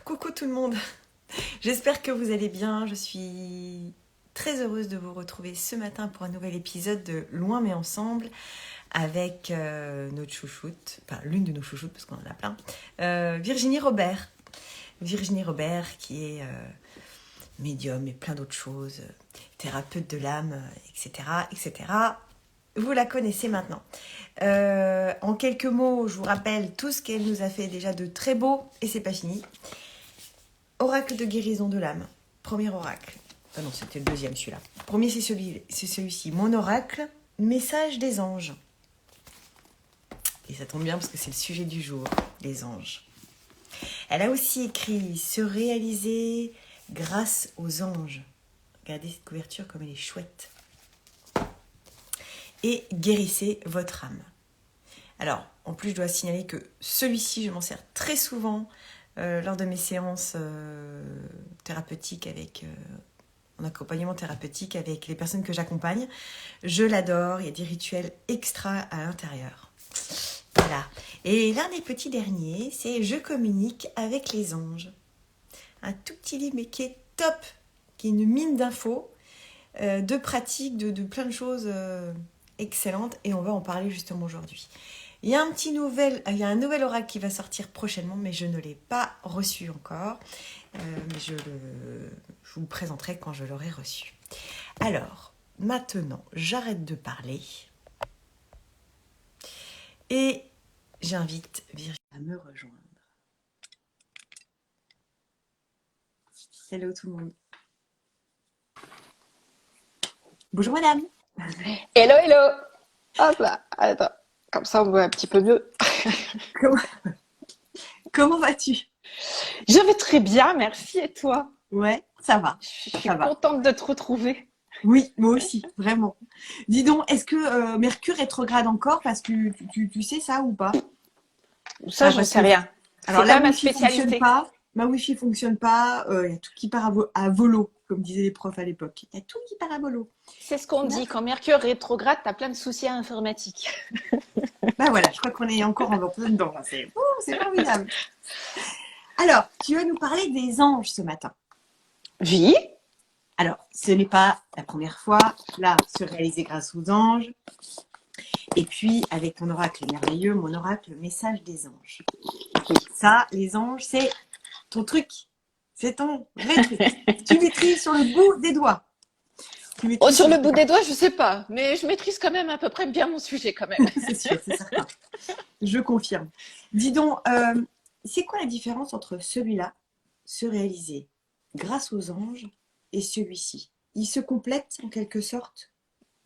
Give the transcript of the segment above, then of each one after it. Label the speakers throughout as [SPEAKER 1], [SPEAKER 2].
[SPEAKER 1] Coucou tout le monde, j'espère que vous allez bien. Je suis très heureuse de vous retrouver ce matin pour un nouvel épisode de Loin mais ensemble avec notre chouchoute, enfin l'une de nos chouchoutes parce qu'on en a plein, Virginie Robert. Virginie Robert qui est médium et plein d'autres choses, thérapeute de l'âme, etc., etc. Vous la connaissez maintenant. En quelques mots, je vous rappelle tout ce qu'elle nous a fait déjà de très beau et c'est pas fini. Oracle de guérison de l'âme. Premier oracle. Ah non, c'était le deuxième celui-là. Premier, c'est celui-ci. Mon oracle, message des anges. Et ça tombe bien parce que c'est le sujet du jour, les anges. Elle a aussi écrit se réaliser grâce aux anges. Regardez cette couverture comme elle est chouette. Et guérissez votre âme. Alors, en plus, je dois signaler que celui-ci, je m'en sers très souvent lors de mes séances thérapeutiques en accompagnement thérapeutique avec les personnes que j'accompagne. Je l'adore, il y a des rituels extra à l'intérieur. Voilà. Et l'un des petits derniers, c'est je communique avec les anges. Un tout petit livre, mais qui est top, qui est une mine d'infos, de pratiques, de plein de choses excellentes. Et on va en parler justement aujourd'hui. Il y a un nouvel oracle qui va sortir prochainement, mais je ne l'ai pas reçu encore. Mais je vous le présenterai quand je l'aurai reçu. Alors, maintenant, j'arrête de parler. Et j'invite Virginie à me rejoindre. Hello tout le monde. Bonjour madame.
[SPEAKER 2] Hello, hello! Hop là, attends, comme ça on voit un petit peu mieux.
[SPEAKER 1] Comment, comment vas-tu?
[SPEAKER 2] Je vais très bien, merci, et toi?
[SPEAKER 1] Ouais, ça va,
[SPEAKER 2] Je suis
[SPEAKER 1] ça va.
[SPEAKER 2] contente de te retrouver.
[SPEAKER 1] Oui, moi aussi, vraiment. Dis donc, est-ce que Mercure rétrograde encore? Parce que tu sais ça ou pas?
[SPEAKER 2] Ça,
[SPEAKER 1] Ah,
[SPEAKER 2] j'en
[SPEAKER 1] parce
[SPEAKER 2] sais
[SPEAKER 1] que
[SPEAKER 2] rien.
[SPEAKER 1] alors
[SPEAKER 2] C'est
[SPEAKER 1] la
[SPEAKER 2] pas ma
[SPEAKER 1] Wi-Fi fonctionne
[SPEAKER 2] spécialité.
[SPEAKER 1] pas, ma Wi-Fi fonctionne pas, il y a tout qui part à volo, comme disaient les profs à l'époque. Il y a tout qui part à volo.
[SPEAKER 2] C'est ce qu'on
[SPEAKER 1] Là,
[SPEAKER 2] dit, quand Mercure rétrograde, t'as plein de soucis informatiques.
[SPEAKER 1] bah voilà, je crois qu'on est encore en plein dedans. Là. C'est formidable. Alors, tu vas nous parler des anges ce matin.
[SPEAKER 2] Oui,
[SPEAKER 1] Alors, ce n'est pas la première fois, là, se réaliser grâce aux anges. Et puis, avec ton oracle merveilleux, mon oracle, message des anges.
[SPEAKER 2] oui.
[SPEAKER 1] Ça, les anges, c'est ton truc. C'est ton vrai truc. Tu maîtrises sur le bout des doigts. Tu
[SPEAKER 2] Oh,
[SPEAKER 1] maîtrises
[SPEAKER 2] sur
[SPEAKER 1] sur le
[SPEAKER 2] le
[SPEAKER 1] bout des
[SPEAKER 2] bout
[SPEAKER 1] doigts.
[SPEAKER 2] des doigts, je sais pas, mais je maîtrise quand même à peu près bien mon sujet quand même.
[SPEAKER 1] C'est sûr, c'est certain. Je confirme. Dis donc, c'est quoi la différence entre celui-là, se réaliser grâce aux anges, et celui-ci? Ils se complètent en quelque sorte?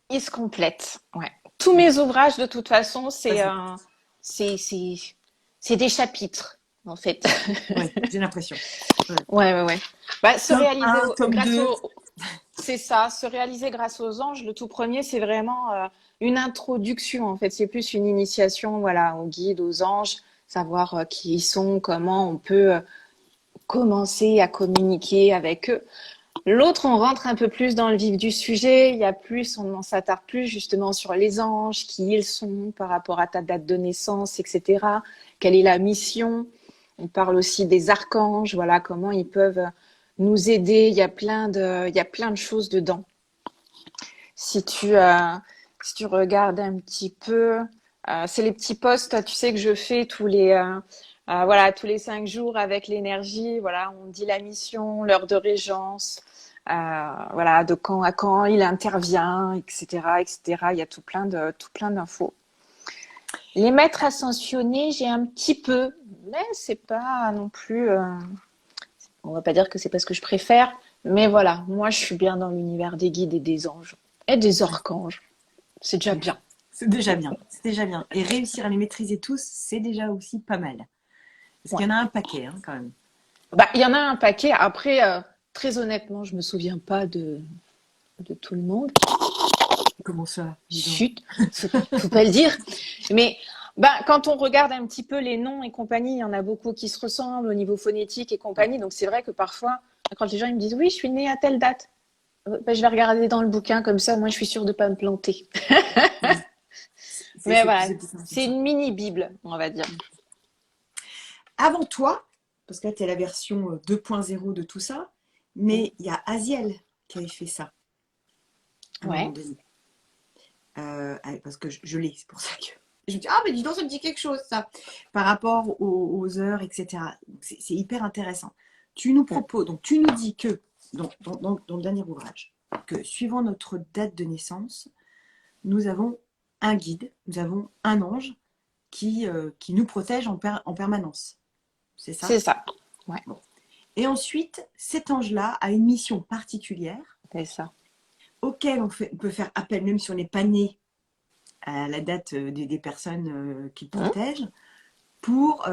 [SPEAKER 2] Il se complète, ouais. Tous mes ouvrages, de toute façon,
[SPEAKER 1] Ça, c'est
[SPEAKER 2] c'est, c'est, c'est des chapitres, en fait.
[SPEAKER 1] ouais, j'ai l'impression. Ouais.
[SPEAKER 2] Ouais, ouais, ouais. Bah, se
[SPEAKER 1] Tome
[SPEAKER 2] réaliser
[SPEAKER 1] 1, tome
[SPEAKER 2] grâce
[SPEAKER 1] 2.
[SPEAKER 2] au, c'est ça, se réaliser grâce aux anges. Le tout premier, c'est vraiment une introduction, en fait. C'est plus une initiation, voilà, aux guides, aux anges, savoir qui ils sont, comment on peut commencer à communiquer avec eux. L'autre, on rentre un peu plus dans le vif du sujet. Il y a plus, on s'attarde plus justement sur les anges, qui ils sont par rapport à ta date de naissance, etc. Quelle est la mission? On parle aussi des archanges, voilà, comment ils peuvent nous aider. Il y a plein de choses dedans. Si tu, euh, si tu regardes un petit peu, c'est les petits posts, tu sais, que je fais voilà, tous les 5 jours avec l'énergie. Voilà, on dit la mission, l'heure de régence, voilà, de quand à quand il intervient, etc., etc. Il y a tout plein d'infos. Les maîtres ascensionnés, j'ai un petit peu, mais c'est pas non plus. On va pas dire que c'est pas ce que je préfère, mais voilà, moi je suis bien dans l'univers des guides et des anges et des
[SPEAKER 1] Ouais,
[SPEAKER 2] archanges. C'est déjà bien.
[SPEAKER 1] c'est déjà bien. C'est déjà bien. Et réussir à les maîtriser tous, c'est déjà aussi pas mal. Parce qu'il
[SPEAKER 2] Ouais.
[SPEAKER 1] y en a un paquet, hein, quand même.
[SPEAKER 2] Bah, il y en a un paquet. Après, très honnêtement, je me souviens pas de tout le monde.
[SPEAKER 1] Comment ça? Dis donc.
[SPEAKER 2] Chut, faut pas le dire. Mais bah, quand on regarde un petit peu les noms et compagnie, il y en a beaucoup qui se ressemblent au niveau phonétique et
[SPEAKER 1] Ouais.
[SPEAKER 2] compagnie. Donc c'est vrai que parfois, quand les gens ils me disent oui, je suis née à telle date, bah, je vais regarder dans le bouquin comme ça, moi je suis sûre de pas me planter. Mais voilà,
[SPEAKER 1] C'est plus simple que
[SPEAKER 2] c'est
[SPEAKER 1] ça.
[SPEAKER 2] une mini bible, on va dire.
[SPEAKER 1] Avant toi, parce que là, tu es la version 2.0 de tout ça, mais il y a Aziel qui avait fait ça à un moment
[SPEAKER 2] Ouais,
[SPEAKER 1] donné. Parce que je l'ai, c'est pour ça que je me dis, ah, mais dis donc, ça me dit quelque chose, ça, par rapport aux heures, etc. C'est hyper intéressant. Tu nous proposes, donc tu nous dis que, dans le dernier ouvrage, que suivant notre date de naissance, nous avons un guide, nous avons un ange qui nous protège en permanence. C'est ça?
[SPEAKER 2] c'est ça. Ouais,
[SPEAKER 1] Bon. Et ensuite, cet ange-là a une mission particulière
[SPEAKER 2] c'est ça.
[SPEAKER 1] auquel on peut faire appel, même si on n'est pas né à la date des personnes qu'il
[SPEAKER 2] Hein.
[SPEAKER 1] protège, pour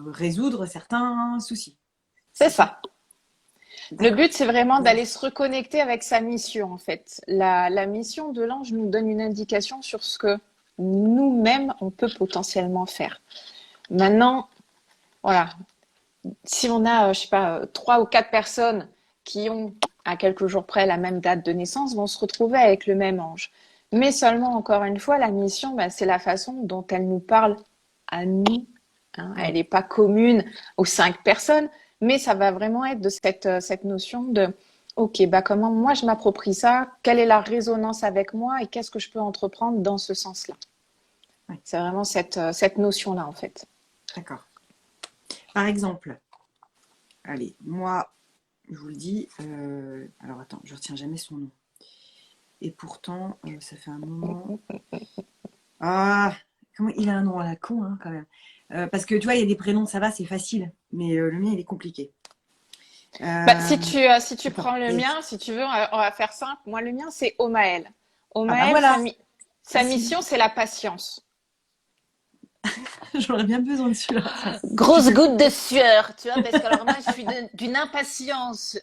[SPEAKER 1] résoudre certains soucis.
[SPEAKER 2] C'est
[SPEAKER 1] C'est ça?
[SPEAKER 2] ça. Le
[SPEAKER 1] D'accord.
[SPEAKER 2] but, c'est vraiment d'aller se reconnecter avec sa mission, en fait. La mission de l'ange nous donne une indication sur ce que nous-mêmes, on peut potentiellement faire. Maintenant, voilà, si on a, je sais pas, 3 ou 4 personnes qui ont, à quelques jours près, la même date de naissance, vont se retrouver avec le même ange. Mais seulement, encore une fois, la mission, bah, c'est la façon dont elle nous parle à nous. Hein. Elle n'est pas commune aux 5 personnes, mais ça va vraiment être de cette notion de, OK, bah, comment moi je m'approprie ça, quelle est la résonance avec moi et qu'est-ce que je peux entreprendre dans ce sens-là.
[SPEAKER 1] Oui,
[SPEAKER 2] C'est vraiment cette notion-là, en fait.
[SPEAKER 1] d'accord. Par exemple, allez, moi, je vous le dis, alors attends, je retiens jamais son nom. Et pourtant, ça fait un moment. Ah, comment il a un nom à la con, hein, quand même. Parce que tu vois, il y a des prénoms, ça va, c'est facile. Mais le mien, il est compliqué.
[SPEAKER 2] Bah,
[SPEAKER 1] Euh,
[SPEAKER 2] si tu
[SPEAKER 1] Attends,
[SPEAKER 2] prends le mien, si tu veux, on va faire simple. Moi, le mien, c'est Omaël.
[SPEAKER 1] ah bah
[SPEAKER 2] Omaël,
[SPEAKER 1] voilà,
[SPEAKER 2] sa
[SPEAKER 1] facile.
[SPEAKER 2] mission, c'est la patience.
[SPEAKER 1] J'aurais bien besoin de celui-là. Je
[SPEAKER 2] Grosse
[SPEAKER 1] sais.
[SPEAKER 2] goutte de sueur, tu vois, parce que alors moi, je suis d'une impatience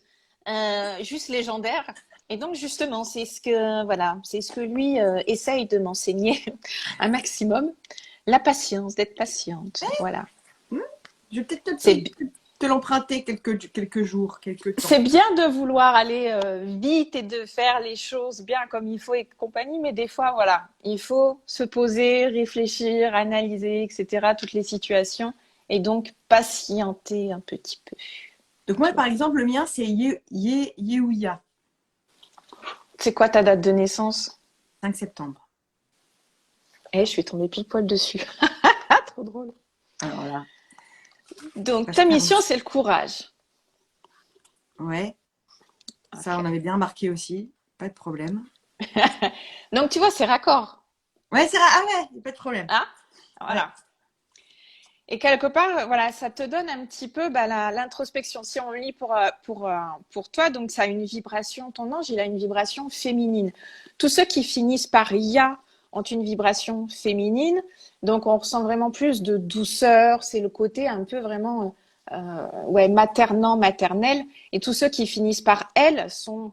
[SPEAKER 2] juste légendaire. Et donc, justement, c'est ce que lui essaye de m'enseigner un maximum. La patience, d'être patiente. Voilà.
[SPEAKER 1] Hmm, je vais peut-être
[SPEAKER 2] C'est
[SPEAKER 1] te l'emprunter quelques jours, quelques temps.
[SPEAKER 2] C'est bien de vouloir aller vite et de faire les choses bien comme il faut et compagnie, mais des fois, voilà, il faut se poser, réfléchir, analyser, etc., toutes les situations, et donc patienter un petit peu.
[SPEAKER 1] Donc moi,
[SPEAKER 2] Tu
[SPEAKER 1] par
[SPEAKER 2] vois.
[SPEAKER 1] exemple, le mien, c'est Yehuya,
[SPEAKER 2] C'est quoi ta date de naissance?
[SPEAKER 1] 5 septembre.
[SPEAKER 2] Eh, je suis tombée pile poil dessus. Trop drôle.
[SPEAKER 1] Alors là,
[SPEAKER 2] Donc,
[SPEAKER 1] page
[SPEAKER 2] ta mission,
[SPEAKER 1] 40.
[SPEAKER 2] c'est le courage.
[SPEAKER 1] Ouais, ça, on
[SPEAKER 2] Ok.
[SPEAKER 1] avait bien marqué aussi. Pas de problème.
[SPEAKER 2] Donc, tu vois, c'est raccord.
[SPEAKER 1] Ouais, c'est vrai. Ah ouais, pas de problème.
[SPEAKER 2] Hein?
[SPEAKER 1] Ouais.
[SPEAKER 2] Voilà. Et quelque part, voilà, ça te donne un petit peu bah, l'introspection. Si on lit pour toi, donc ça a une vibration, ton ange, il a une vibration féminine. Tous ceux qui finissent par ya ont une vibration féminine, donc on ressent vraiment plus de douceur, c'est le côté un peu vraiment ouais, maternant, maternel. Et tous ceux qui finissent par elle sont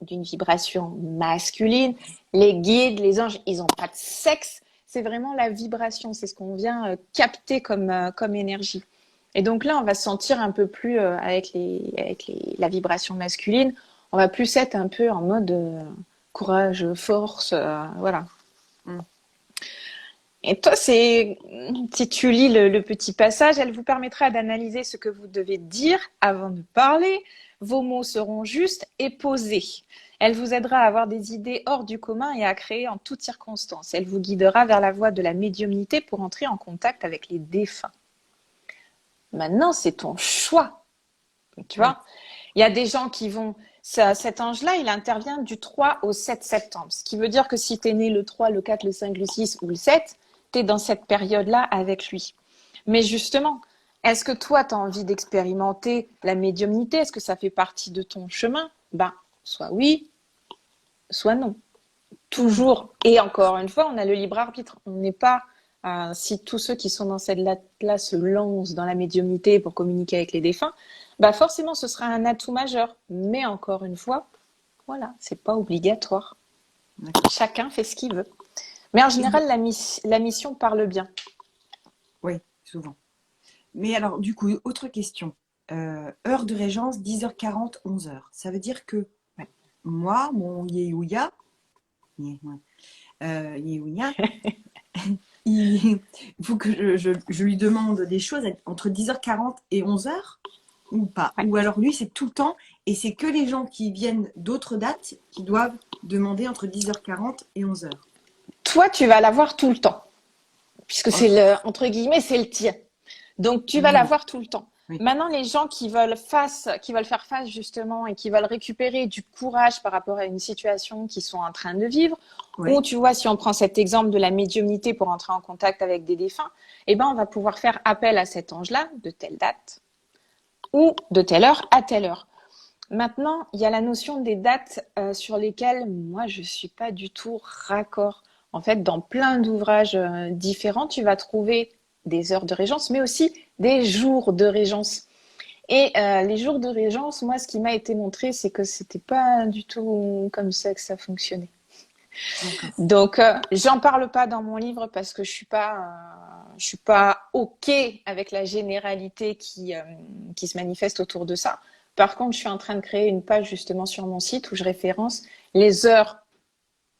[SPEAKER 2] d'une vibration masculine. Les guides, les anges, ils n'ont pas de sexe. C'est vraiment la vibration, c'est ce qu'on vient capter comme énergie. Et donc là, on va se sentir un peu plus la vibration masculine. On va plus être un peu en mode courage, force, voilà.
[SPEAKER 1] Hmm.
[SPEAKER 2] Et toi, si tu lis le petit passage, elle vous permettra d'analyser ce que vous devez dire avant de parler. Vos mots seront justes et posés. Elle vous aidera à avoir des idées hors du commun et à créer en toutes circonstances. Elle vous guidera vers la voie de la médiumnité pour entrer en contact avec les défunts. Maintenant, c'est ton choix. Tu
[SPEAKER 1] Oui.
[SPEAKER 2] vois, il y a des gens qui vont. Cet ange-là, il intervient du 3 au 7 septembre. Ce qui veut dire que si tu es né le 3, le 4, le 5, le 6 ou le 7, tu es dans cette période-là avec lui. Mais justement, est-ce que toi, tu as envie d'expérimenter la médiumnité? Est-ce que ça fait partie de ton chemin? Ben, soit oui, soit non.
[SPEAKER 1] Hmm.
[SPEAKER 2] Toujours. Et encore une fois, on a le libre arbitre. On n'est pas. Si tous ceux qui sont dans cette là se lancent dans la médiumnité pour communiquer avec les défunts, bah forcément ce sera un atout majeur. Mais encore une fois, voilà, c'est pas obligatoire.
[SPEAKER 1] D'accord.
[SPEAKER 2] Chacun fait ce qu'il veut. Mais en
[SPEAKER 1] Et bon,
[SPEAKER 2] général, la mission parle bien.
[SPEAKER 1] oui, souvent. Mais alors, du coup, autre question. Heure de régence, 10h40, 11h. Ça veut dire que
[SPEAKER 2] Ouais.
[SPEAKER 1] moi, mon Yehuya, Yehuya, il faut que je lui demande des choses entre 10h40 et 11h ou pas.
[SPEAKER 2] Ouais.
[SPEAKER 1] Ou alors lui, c'est tout le temps et c'est que les gens qui viennent d'autres dates qui doivent demander entre 10h40 et 11h.
[SPEAKER 2] Toi, tu vas l'avoir tout le temps, puisque c'est
[SPEAKER 1] Ok.
[SPEAKER 2] entre guillemets, c'est le tien. Donc, tu vas
[SPEAKER 1] Hmm,
[SPEAKER 2] l'avoir tout le temps.
[SPEAKER 1] oui.
[SPEAKER 2] Maintenant, les gens qui veulent faire face justement et qui veulent récupérer du courage par rapport à une situation qu'ils sont en train de vivre, ou
[SPEAKER 1] Oui.
[SPEAKER 2] tu vois, si on prend cet exemple de la médiumnité pour entrer en contact avec des défunts, eh ben, on va pouvoir faire appel à cet ange-là de telle date ou de telle heure à telle heure. Maintenant, il y a la notion des dates sur lesquelles moi, je ne suis pas du tout raccord. En fait, dans plein d'ouvrages différents, tu vas trouver des heures de régence, mais aussi des jours de régence. Et les jours de régence, moi, ce qui m'a été montré, c'est que c'était pas du tout comme ça que ça fonctionnait.
[SPEAKER 1] D'accord.
[SPEAKER 2] Donc, j'en parle pas dans mon livre parce que je suis pas ok avec la généralité qui se manifeste autour de ça. Par contre, je suis en train de créer une page justement sur mon site où je référence les heures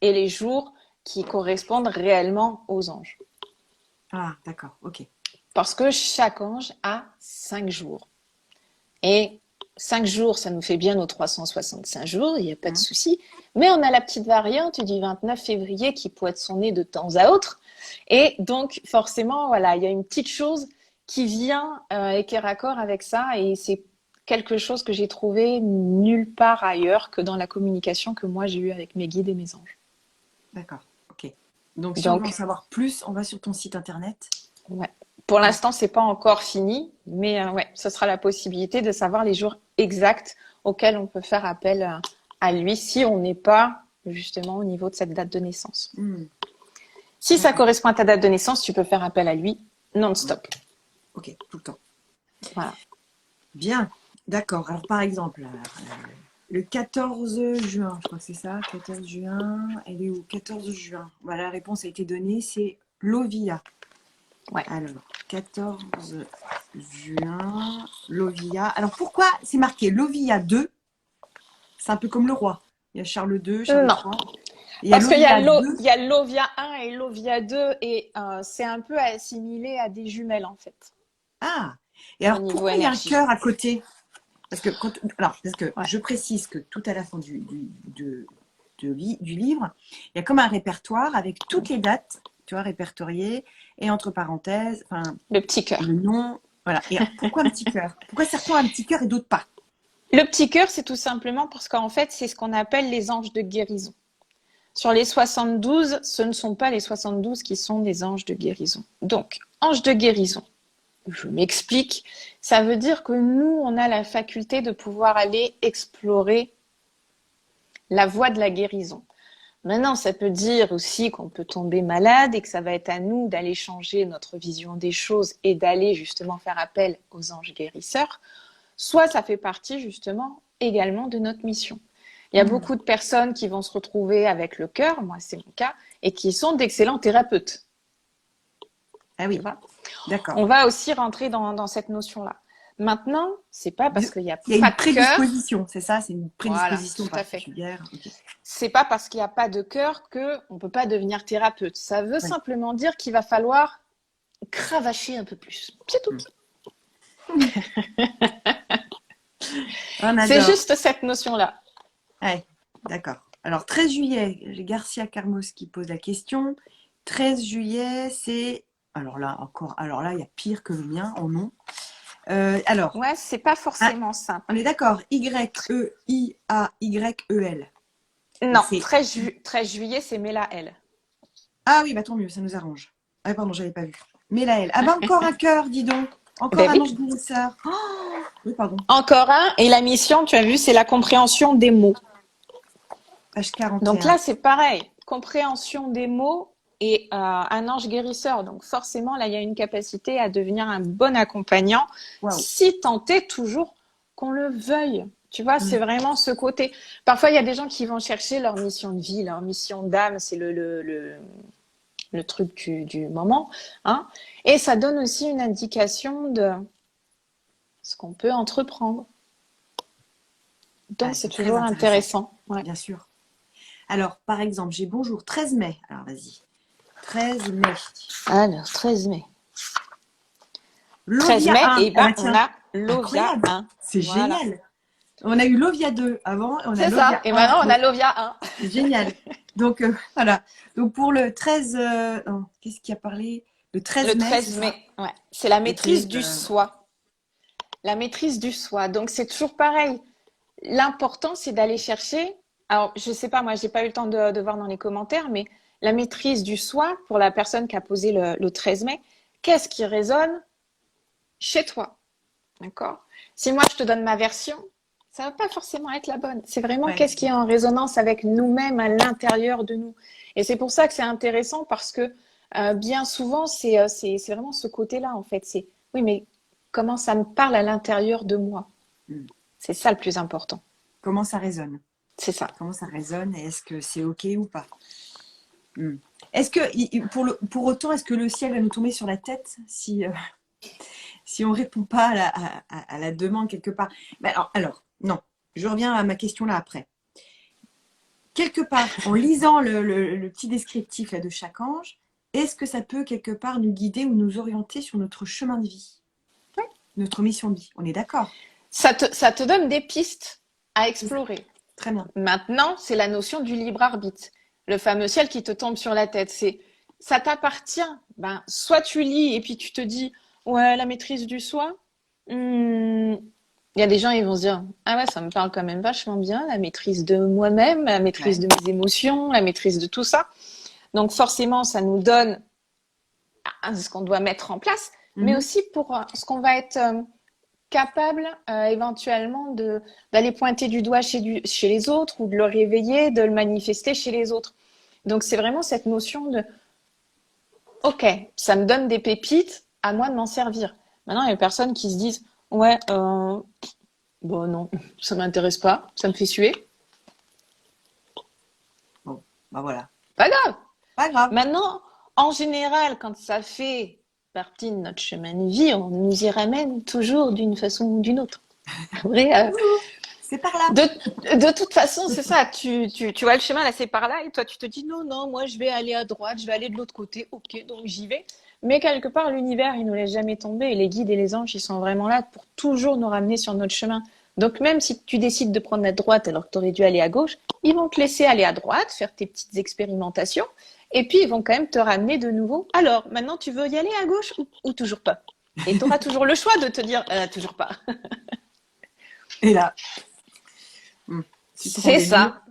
[SPEAKER 2] et les jours qui correspondent réellement aux anges.
[SPEAKER 1] Ah, d'accord. Ok.
[SPEAKER 2] Parce que chaque ange a 5 jours. Et 5 jours, ça nous fait bien nos 365 jours, il n'y a pas de
[SPEAKER 1] Hmm.
[SPEAKER 2] souci. Mais on a la petite variante du 29 février qui pointe son nez de temps à autre. Et donc, forcément, voilà, il y a une petite chose qui vient et qui est raccord avec ça. Et c'est quelque chose que j'ai trouvé nulle part ailleurs que dans la communication que moi j'ai eue avec mes guides et mes anges.
[SPEAKER 1] D'accord. Ok. Donc, si on veut en
[SPEAKER 2] Donc,
[SPEAKER 1] savoir plus, on va sur ton site internet.
[SPEAKER 2] ouais. Pour
[SPEAKER 1] Ouais.
[SPEAKER 2] l'instant, c'est pas encore fini, mais ouais, ce sera la possibilité de savoir les jours exacts auxquels on peut faire appel à lui si on n'est pas justement au niveau de cette date de naissance.
[SPEAKER 1] Hmm.
[SPEAKER 2] Si ça
[SPEAKER 1] D'accord.
[SPEAKER 2] correspond à ta date de naissance, tu peux faire appel à lui
[SPEAKER 1] Ouais.
[SPEAKER 2] non-stop.
[SPEAKER 1] Ok. Tout le temps.
[SPEAKER 2] Voilà.
[SPEAKER 1] Bien. D'accord. Alors, par exemple, le 14 juin, je crois que c'est ça, 14 juin, elle est où? 14 juin. Voilà, la réponse a été donnée, c'est Lovia.
[SPEAKER 2] Ouais.
[SPEAKER 1] Alors, 14 juin, Lovia. Alors, pourquoi c'est marqué Lovia 2? C'est un peu comme le roi. Il y a Charles II, Charles
[SPEAKER 2] Non,
[SPEAKER 1] III. Et il y a
[SPEAKER 2] parce qu'il
[SPEAKER 1] Lovia 2.
[SPEAKER 2] y a l'Ovia 1 et l'Ovia 2 et c'est un peu assimilé à des jumelles en fait,
[SPEAKER 1] Ah! Et
[SPEAKER 2] au
[SPEAKER 1] alors,
[SPEAKER 2] niveau
[SPEAKER 1] pourquoi il y a un
[SPEAKER 2] énergie.
[SPEAKER 1] cœur à côté? Parce que
[SPEAKER 2] Ouais.
[SPEAKER 1] je précise que tout à la fin du livre, il y a comme un répertoire avec toutes les dates, tu vois, répertoriées, et entre parenthèses, enfin,
[SPEAKER 2] Le petit cœur.
[SPEAKER 1] le nom. Voilà. Et alors, pourquoi un petit cœur? Pourquoi certains ont un petit cœur et d'autres pas?
[SPEAKER 2] Le petit cœur, c'est tout simplement parce qu'en fait, c'est ce qu'on appelle les anges de guérison. Sur les 72, ce ne sont pas les 72 qui sont des anges de guérison. Donc, ange de guérison, je m'explique, ça veut dire que nous, on a la faculté de pouvoir aller explorer la voie de la guérison. Maintenant, ça peut dire aussi qu'on peut tomber malade et que ça va être à nous d'aller changer notre vision des choses et d'aller justement faire appel aux anges guérisseurs. Soit ça fait partie justement également de notre mission. Il y a
[SPEAKER 1] Hmm.
[SPEAKER 2] beaucoup de personnes qui vont se retrouver avec le cœur, moi c'est mon cas, et qui sont d'excellents thérapeutes.
[SPEAKER 1] Ah
[SPEAKER 2] Tu
[SPEAKER 1] oui,
[SPEAKER 2] vois,
[SPEAKER 1] d'accord.
[SPEAKER 2] on va aussi rentrer dans cette notion-là. Maintenant, c'est pas parce qu'il n'y a
[SPEAKER 1] Il y a
[SPEAKER 2] pas
[SPEAKER 1] une
[SPEAKER 2] de cœur,
[SPEAKER 1] prédisposition, c'est ça? C'est une
[SPEAKER 2] voilà,
[SPEAKER 1] prédisposition
[SPEAKER 2] tout à fait.
[SPEAKER 1] particulière. Ok.
[SPEAKER 2] C'est pas parce qu'il n'y a pas de cœur que on peut pas devenir thérapeute. Ça veut
[SPEAKER 1] Oui.
[SPEAKER 2] simplement dire qu'il va falloir cravacher un peu plus. C'est tout.
[SPEAKER 1] Hmm. On
[SPEAKER 2] C'est
[SPEAKER 1] adore.
[SPEAKER 2] juste cette notion-là.
[SPEAKER 1] Ouais, d'accord. Alors, 13 juillet, j'ai Garcia Carmos qui pose la question. 13 juillet, c'est. Alors là, il y a pire que le mien en nom. Alors,
[SPEAKER 2] Ouais, c'est pas
[SPEAKER 1] ah,
[SPEAKER 2] forcément
[SPEAKER 1] on
[SPEAKER 2] simple.
[SPEAKER 1] est d'accord. Yeiaayel. Et
[SPEAKER 2] Non,
[SPEAKER 1] c'est.
[SPEAKER 2] 13 juillet, c'est Mélaël.
[SPEAKER 1] Ah oui, bah tant mieux, ça nous arrange. Ah, pardon, j'avais pas vu. Mélaël. Ah bah encore un cœur, dis donc. Encore
[SPEAKER 2] Ben
[SPEAKER 1] un
[SPEAKER 2] oui.
[SPEAKER 1] ange guérisseur. Oh, oui, pardon.
[SPEAKER 2] Encore un. Et la mission, tu as vu, c'est la compréhension des mots.
[SPEAKER 1] Page
[SPEAKER 2] Donc
[SPEAKER 1] 41.
[SPEAKER 2] là, c'est pareil. Compréhension des mots et un ange guérisseur. Donc forcément, là, il y a une capacité à devenir un bon accompagnant,
[SPEAKER 1] Waouh.
[SPEAKER 2] si tant est toujours qu'on le veuille. Tu vois, c'est
[SPEAKER 1] Hmm.
[SPEAKER 2] vraiment ce côté. Parfois, il y a des gens qui vont chercher leur mission de vie, leur mission d'âme, c'est le truc du moment. Hein. Et ça donne aussi une indication de ce qu'on peut entreprendre.
[SPEAKER 1] Ah,
[SPEAKER 2] Donc, c'est
[SPEAKER 1] c'est très
[SPEAKER 2] toujours
[SPEAKER 1] intéressant,
[SPEAKER 2] intéressant. Ouais.
[SPEAKER 1] bien sûr. Alors, par exemple, j'ai bonjour 13 mai. Alors, vas-y. 13 mai.
[SPEAKER 2] Alors, 13 mai. 13
[SPEAKER 1] Lovia
[SPEAKER 2] mai,
[SPEAKER 1] 1.
[SPEAKER 2] et ben, on
[SPEAKER 1] Tiens,
[SPEAKER 2] a Lovia
[SPEAKER 1] incroyable.
[SPEAKER 2] 1.
[SPEAKER 1] C'est
[SPEAKER 2] Voilà.
[SPEAKER 1] génial. On a eu Lovia 2 avant, on a
[SPEAKER 2] C'est ça.
[SPEAKER 1] Lovia
[SPEAKER 2] Et
[SPEAKER 1] 1.
[SPEAKER 2] maintenant, on a
[SPEAKER 1] Donc,
[SPEAKER 2] Lovia 1.
[SPEAKER 1] c'est génial. Donc, voilà. Donc, pour le 13... non, qu'est-ce qui a parlé? Le 13
[SPEAKER 2] Le
[SPEAKER 1] mai, c'est
[SPEAKER 2] 13
[SPEAKER 1] ça?
[SPEAKER 2] mai, ouais. C'est la
[SPEAKER 1] Ok.
[SPEAKER 2] maîtrise du soi. La maîtrise du soi. Donc, c'est toujours pareil. L'important, c'est d'aller chercher. Alors, je sais pas, moi, j'ai pas eu le temps de voir dans les commentaires, mais la maîtrise du soi, pour la personne qui a posé le 13 mai, qu'est-ce qui résonne chez toi? D'accord? Si moi, je te donne ma version, ça va pas forcément être la bonne. C'est vraiment
[SPEAKER 1] Ouais.
[SPEAKER 2] qu'est-ce qui est en résonance avec nous-mêmes à l'intérieur de nous. Et c'est pour ça que c'est intéressant parce que bien souvent, c'est vraiment ce côté-là, en fait. C'est, oui, mais comment ça me parle à l'intérieur de moi?
[SPEAKER 1] Hmm.
[SPEAKER 2] C'est ça le plus important.
[SPEAKER 1] Comment ça résonne?
[SPEAKER 2] C'est ça.
[SPEAKER 1] Comment ça résonne et est-ce que c'est OK ou pas? Hmm. Est-ce que, pour autant, est-ce que le ciel va nous tomber sur la tête si, si on répond pas à la demande quelque part? Mais alors, non, je reviens à ma question là après. Quelque part, en lisant le petit descriptif là, de chaque ange, est-ce que ça peut quelque part nous guider ou nous orienter sur notre chemin de vie,
[SPEAKER 2] Oui.
[SPEAKER 1] notre mission de vie? On est d'accord?
[SPEAKER 2] Ça te donne des pistes à explorer.
[SPEAKER 1] Très bien.
[SPEAKER 2] Maintenant, c'est la notion du libre arbitre. Le fameux ciel qui te tombe sur la tête. Ça t'appartient. Ben, soit tu lis et puis tu te dis, ouais, la maîtrise du soi. Il y a des gens, ils vont se dire, ah ouais, ça me parle quand même vachement bien, la maîtrise de moi-même, la maîtrise
[SPEAKER 1] Ouais.
[SPEAKER 2] de mes émotions, la maîtrise de tout ça. Donc forcément, ça nous donne ce qu'on doit mettre en place, mais aussi pour ce qu'on va être capable éventuellement d'aller pointer du doigt chez les autres ou de le réveiller, de le manifester chez les autres. Donc c'est vraiment cette notion de ok, ça me donne des pépites, à moi de m'en servir. Maintenant, il y a des personnes qui se disent ouais, bon non, ça m'intéresse pas, ça me fait suer.
[SPEAKER 1] Bon, bah voilà.
[SPEAKER 2] Pas grave.
[SPEAKER 1] Pas grave.
[SPEAKER 2] Maintenant, en général, quand ça fait partie de notre chemin de vie, on nous y ramène toujours d'une façon ou d'une autre. Après,
[SPEAKER 1] C'est par là.
[SPEAKER 2] de toute façon, c'est ça. Tu vois le chemin là, c'est par là, et toi, tu te dis non, non, moi, je vais aller à droite, je vais aller de l'autre côté. Ok, donc j'y vais. Mais quelque part, l'univers, il nous laisse jamais tomber, et les guides et les anges, ils sont vraiment là pour toujours nous ramener sur notre chemin. Donc même si tu décides de prendre la droite alors que tu aurais dû aller à gauche, ils vont te laisser aller à droite, faire tes petites expérimentations, et puis ils vont quand même te ramener de nouveau. Alors, maintenant, tu veux y aller à gauche ou toujours pas? Et tu auras toujours le choix de te dire toujours pas.
[SPEAKER 1] Et là,
[SPEAKER 2] C'est ça.
[SPEAKER 1] c'est ça.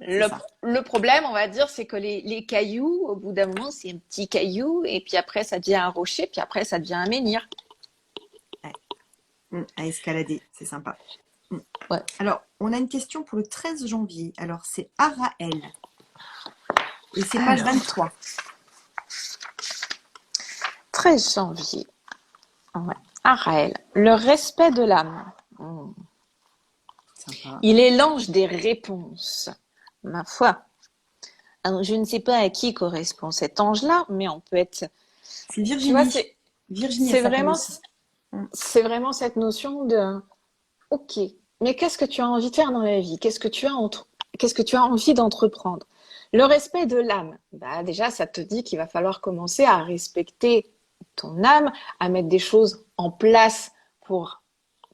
[SPEAKER 2] Le problème, on va dire, c'est que les cailloux, au bout d'un moment, c'est un petit caillou, et puis après, ça devient un rocher, puis après, ça devient un menhir.
[SPEAKER 1] Ouais. À escalader, c'est sympa.
[SPEAKER 2] Ouais.
[SPEAKER 1] Alors, on a une question pour le 13 janvier. Alors, c'est Araël. Et c'est page 23.
[SPEAKER 2] 13 janvier. Ouais. Araël. Le respect de l'âme.
[SPEAKER 1] Sympa.
[SPEAKER 2] Il est l'ange des réponses. Ma foi. Alors, je ne sais pas à qui correspond cet ange-là, mais on peut être...
[SPEAKER 1] C'est Virginie.
[SPEAKER 2] Tu vois,
[SPEAKER 1] Virginie,
[SPEAKER 2] c'est vraiment cette notion de ok, mais qu'est-ce que tu as envie de faire dans la vie? Qu'est-ce que tu as envie d'entreprendre? Le respect de l'âme, bah déjà, ça te dit qu'il va falloir commencer à respecter ton âme, à mettre des choses en place pour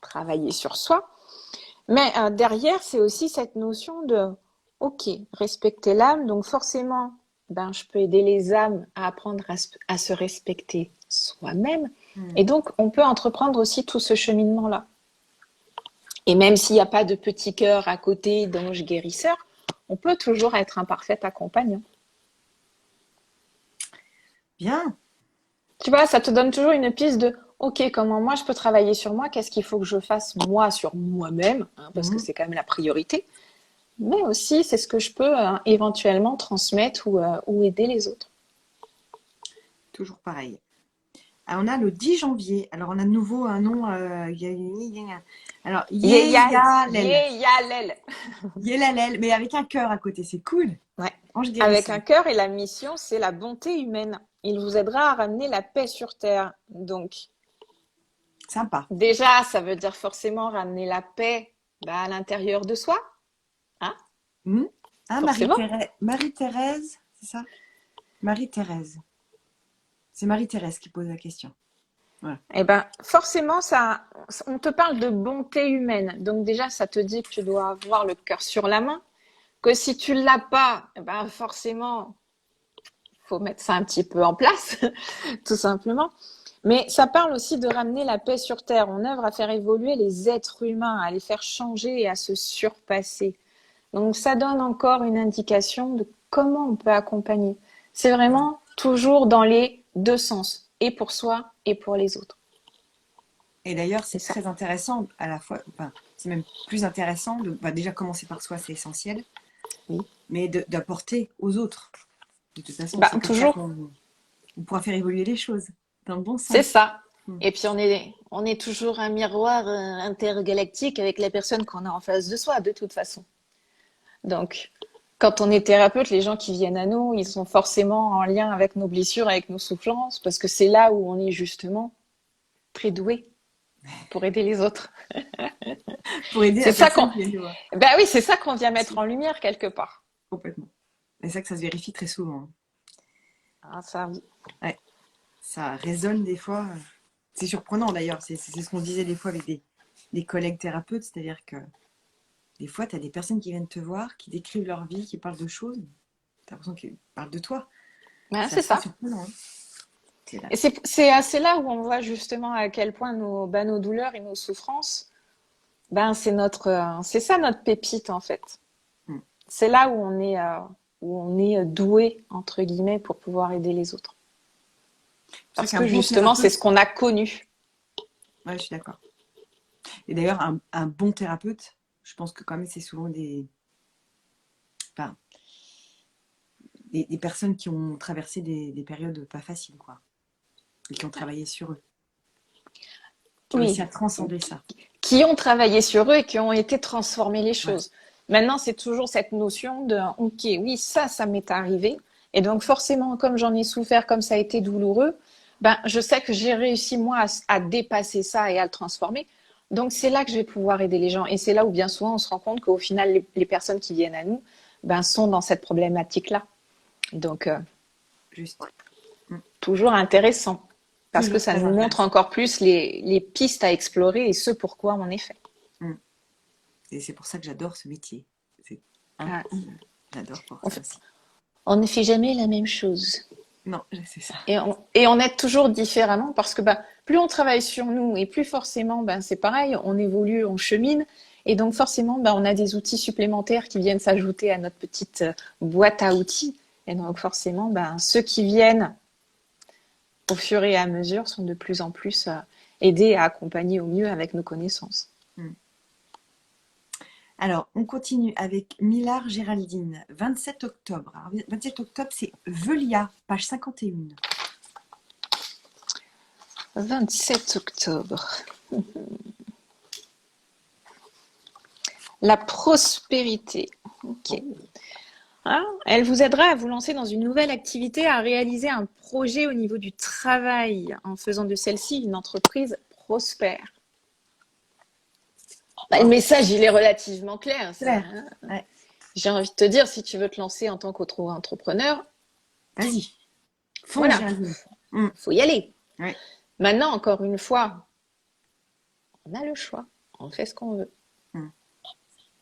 [SPEAKER 2] travailler sur soi. Mais derrière, c'est aussi cette notion de ok, respecter l'âme, donc forcément, ben, je peux aider les âmes à apprendre à se respecter soi-même. Et donc, on peut entreprendre aussi tout ce cheminement-là. Et même s'il n'y a pas de petit cœur à côté d'ange guérisseur, on peut toujours être un parfait accompagnant.
[SPEAKER 1] Bien.
[SPEAKER 2] Tu vois, ça te donne toujours une piste de ok, comment moi je peux travailler sur moi, qu'est-ce qu'il faut que je fasse moi sur moi-même, parce que c'est quand même la priorité. Mais aussi, c'est ce que je peux éventuellement transmettre ou aider les autres.
[SPEAKER 1] Toujours pareil. Alors, on a le 10 janvier. Alors, on a de nouveau un nom. Alors,
[SPEAKER 2] Yéyalel.
[SPEAKER 1] Yélalel, mais avec un cœur à côté. C'est cool.
[SPEAKER 2] Ouais.
[SPEAKER 1] Ange guérisseur.
[SPEAKER 2] Avec un cœur, et la mission, c'est la bonté humaine. Il vous aidera à ramener la paix sur Terre. Donc,
[SPEAKER 1] sympa.
[SPEAKER 2] Déjà, ça veut dire forcément ramener la paix à l'intérieur de soi. Hein?
[SPEAKER 1] Ah, Marie-Thérèse, c'est ça? Marie-Thérèse. C'est Marie-Thérèse qui pose la question. Voilà.
[SPEAKER 2] Eh ben, forcément, on te parle de bonté humaine. Donc déjà, ça te dit que tu dois avoir le cœur sur la main. Que si tu l'as pas, eh ben forcément, faut mettre ça un petit peu en place, tout simplement. Mais ça parle aussi de ramener la paix sur Terre. On œuvre à faire évoluer les êtres humains, à les faire changer et à se surpasser. Donc ça donne encore une indication de comment on peut accompagner. C'est vraiment toujours dans les deux sens, et pour soi et pour les autres.
[SPEAKER 1] Et d'ailleurs,
[SPEAKER 2] C'est
[SPEAKER 1] c'est
[SPEAKER 2] ça.
[SPEAKER 1] très intéressant à la fois, enfin, c'est même plus intéressant de déjà commencer par soi, c'est essentiel,
[SPEAKER 2] Oui.
[SPEAKER 1] mais d'apporter aux autres. De toute façon,
[SPEAKER 2] Bah,
[SPEAKER 1] c'est comme ça
[SPEAKER 2] toujours,
[SPEAKER 1] on pourra faire évoluer les choses dans le bon
[SPEAKER 2] c'est
[SPEAKER 1] sens.
[SPEAKER 2] ça.
[SPEAKER 1] Mm.
[SPEAKER 2] Et puis on est toujours un miroir intergalactique avec la personne qu'on a en face de soi, de toute façon. Donc, quand on est thérapeute, les gens qui viennent à nous, ils sont forcément en lien avec nos blessures, avec nos souffrances, parce que c'est là où on est justement très doué pour aider les autres.
[SPEAKER 1] Pour aider
[SPEAKER 2] C'est
[SPEAKER 1] la
[SPEAKER 2] ça qu'on,
[SPEAKER 1] personne qui vient nous voir.
[SPEAKER 2] ben oui, c'est ça qu'on vient mettre en lumière quelque part.
[SPEAKER 1] Complètement. Et c'est ça que ça se vérifie très souvent.
[SPEAKER 2] Ah, ça, oui.
[SPEAKER 1] Ouais. Ça résonne des fois. C'est surprenant d'ailleurs. C'est ce qu'on disait des fois avec des collègues thérapeutes. C'est-à-dire que des fois, tu as des personnes qui viennent te voir, qui décrivent leur vie, qui parlent de choses. Tu as l'impression qu'ils parlent de toi.
[SPEAKER 2] Ben,
[SPEAKER 1] C'est
[SPEAKER 2] c'est
[SPEAKER 1] assez
[SPEAKER 2] ça.
[SPEAKER 1] surprenant. Hein. C'est là.
[SPEAKER 2] Et c'est là où on voit justement à quel point nos douleurs et nos souffrances, ben, c'est ça notre pépite en fait.
[SPEAKER 1] Mm.
[SPEAKER 2] C'est là où on est doué, entre guillemets, pour pouvoir aider les autres.
[SPEAKER 1] C'est vrai
[SPEAKER 2] Parce
[SPEAKER 1] qu'un
[SPEAKER 2] que
[SPEAKER 1] bon
[SPEAKER 2] justement, c'est ce
[SPEAKER 1] thérapeute.
[SPEAKER 2] qu'on a connu.
[SPEAKER 1] Ouais, je suis d'accord. Et d'ailleurs, un bon thérapeute, je pense que quand même, c'est souvent enfin, des personnes qui ont traversé des périodes pas faciles, quoi. Et qui ont travaillé sur eux. Qui ont réussi à
[SPEAKER 2] Oui,
[SPEAKER 1] transcender ça.
[SPEAKER 2] qui ont travaillé sur eux et qui ont été transformer les
[SPEAKER 1] Ouais.
[SPEAKER 2] choses. Maintenant, c'est toujours cette notion de, ok, oui, ça m'est arrivé. Et donc, forcément, comme j'en ai souffert, comme ça a été douloureux, ben, je sais que j'ai réussi, moi, à dépasser ça et à le transformer. Donc, c'est là que je vais pouvoir aider les gens. Et c'est là où, bien souvent, on se rend compte qu'au final, les personnes qui viennent à nous, ben, sont dans cette problématique-là. Donc,
[SPEAKER 1] Juste. Mm.
[SPEAKER 2] toujours intéressant. Parce que
[SPEAKER 1] Toujours
[SPEAKER 2] ça
[SPEAKER 1] très
[SPEAKER 2] nous montre
[SPEAKER 1] intéressant.
[SPEAKER 2] encore plus les pistes à explorer et ce pourquoi on est fait.
[SPEAKER 1] Mm. Et c'est pour ça que j'adore ce métier. C'est, hein,
[SPEAKER 2] Ah.
[SPEAKER 1] j'adore pour
[SPEAKER 2] On
[SPEAKER 1] ça
[SPEAKER 2] fait-
[SPEAKER 1] aussi.
[SPEAKER 2] on ne fait jamais la même chose.
[SPEAKER 1] Non, c'est ça.
[SPEAKER 2] Et on aide toujours différemment parce que bah, plus on travaille sur nous et plus forcément, ben, c'est pareil, on évolue, on chemine. Et donc forcément, ben, on a des outils supplémentaires qui viennent s'ajouter à notre petite boîte à outils. Et donc forcément, ben, ceux qui viennent au fur et à mesure sont de plus en plus aidés à accompagner au mieux avec nos connaissances.
[SPEAKER 1] Mm. Alors, on continue avec Millard Géraldine, 27 octobre. Alors, 27 octobre, c'est Velia, page 51.
[SPEAKER 2] 27 octobre. La prospérité. Ok. Hein, elle vous aidera à vous lancer dans une nouvelle activité, à réaliser un projet au niveau du travail, en faisant de celle-ci une entreprise prospère. Bah, le
[SPEAKER 1] Wow.
[SPEAKER 2] message, il est relativement clair, ça,
[SPEAKER 1] Claire.
[SPEAKER 2] hein.
[SPEAKER 1] Ouais.
[SPEAKER 2] J'ai envie de te dire, si tu veux te lancer en tant qu'auto-entrepreneur,
[SPEAKER 1] Vas-y, fonce
[SPEAKER 2] voilà,
[SPEAKER 1] Géraldine. Mm.
[SPEAKER 2] faut y aller.
[SPEAKER 1] Ouais.
[SPEAKER 2] Maintenant, encore une fois, on a le choix, on fait ce qu'on veut.
[SPEAKER 1] Mm.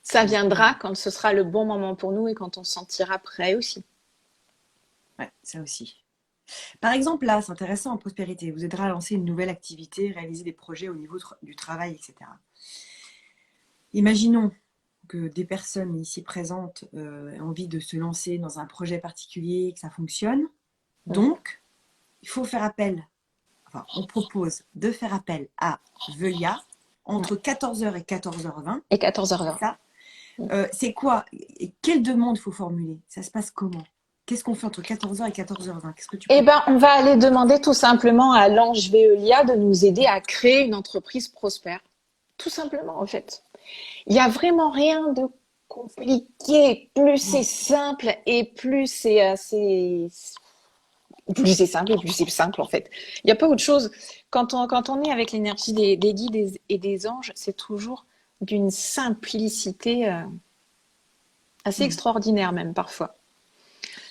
[SPEAKER 2] Ça viendra quand ce sera le bon moment pour nous et quand on se sentira prêt aussi.
[SPEAKER 1] Ouais, ça aussi. Par exemple, là, c'est intéressant en prospérité. Vous aidera à lancer une nouvelle activité, réaliser des projets au niveau du travail, etc. Imaginons que des personnes ici présentes aient envie de se lancer dans un projet particulier, que ça fonctionne. Donc, il faut faire appel, enfin, on propose de faire appel à Velia entre 14h et 14h20.
[SPEAKER 2] Et 14h20.
[SPEAKER 1] Ça, c'est quoi et quelle demande faut formuler? Ça se passe comment? Qu'est-ce qu'on fait entre 14h et 14h20? Qu'est-ce que tu
[SPEAKER 2] Eh
[SPEAKER 1] proposes?
[SPEAKER 2] ben, on va aller demander tout simplement à l'ange Veolia de nous aider à créer une entreprise prospère. Tout simplement, en fait. Il n'y a vraiment rien de compliqué. Plus c'est simple et plus plus c'est simple et plus c'est simple, en fait. Il n'y a pas autre chose. Quand on est avec l'énergie des guides et des anges, c'est toujours d'une simplicité assez extraordinaire, même parfois.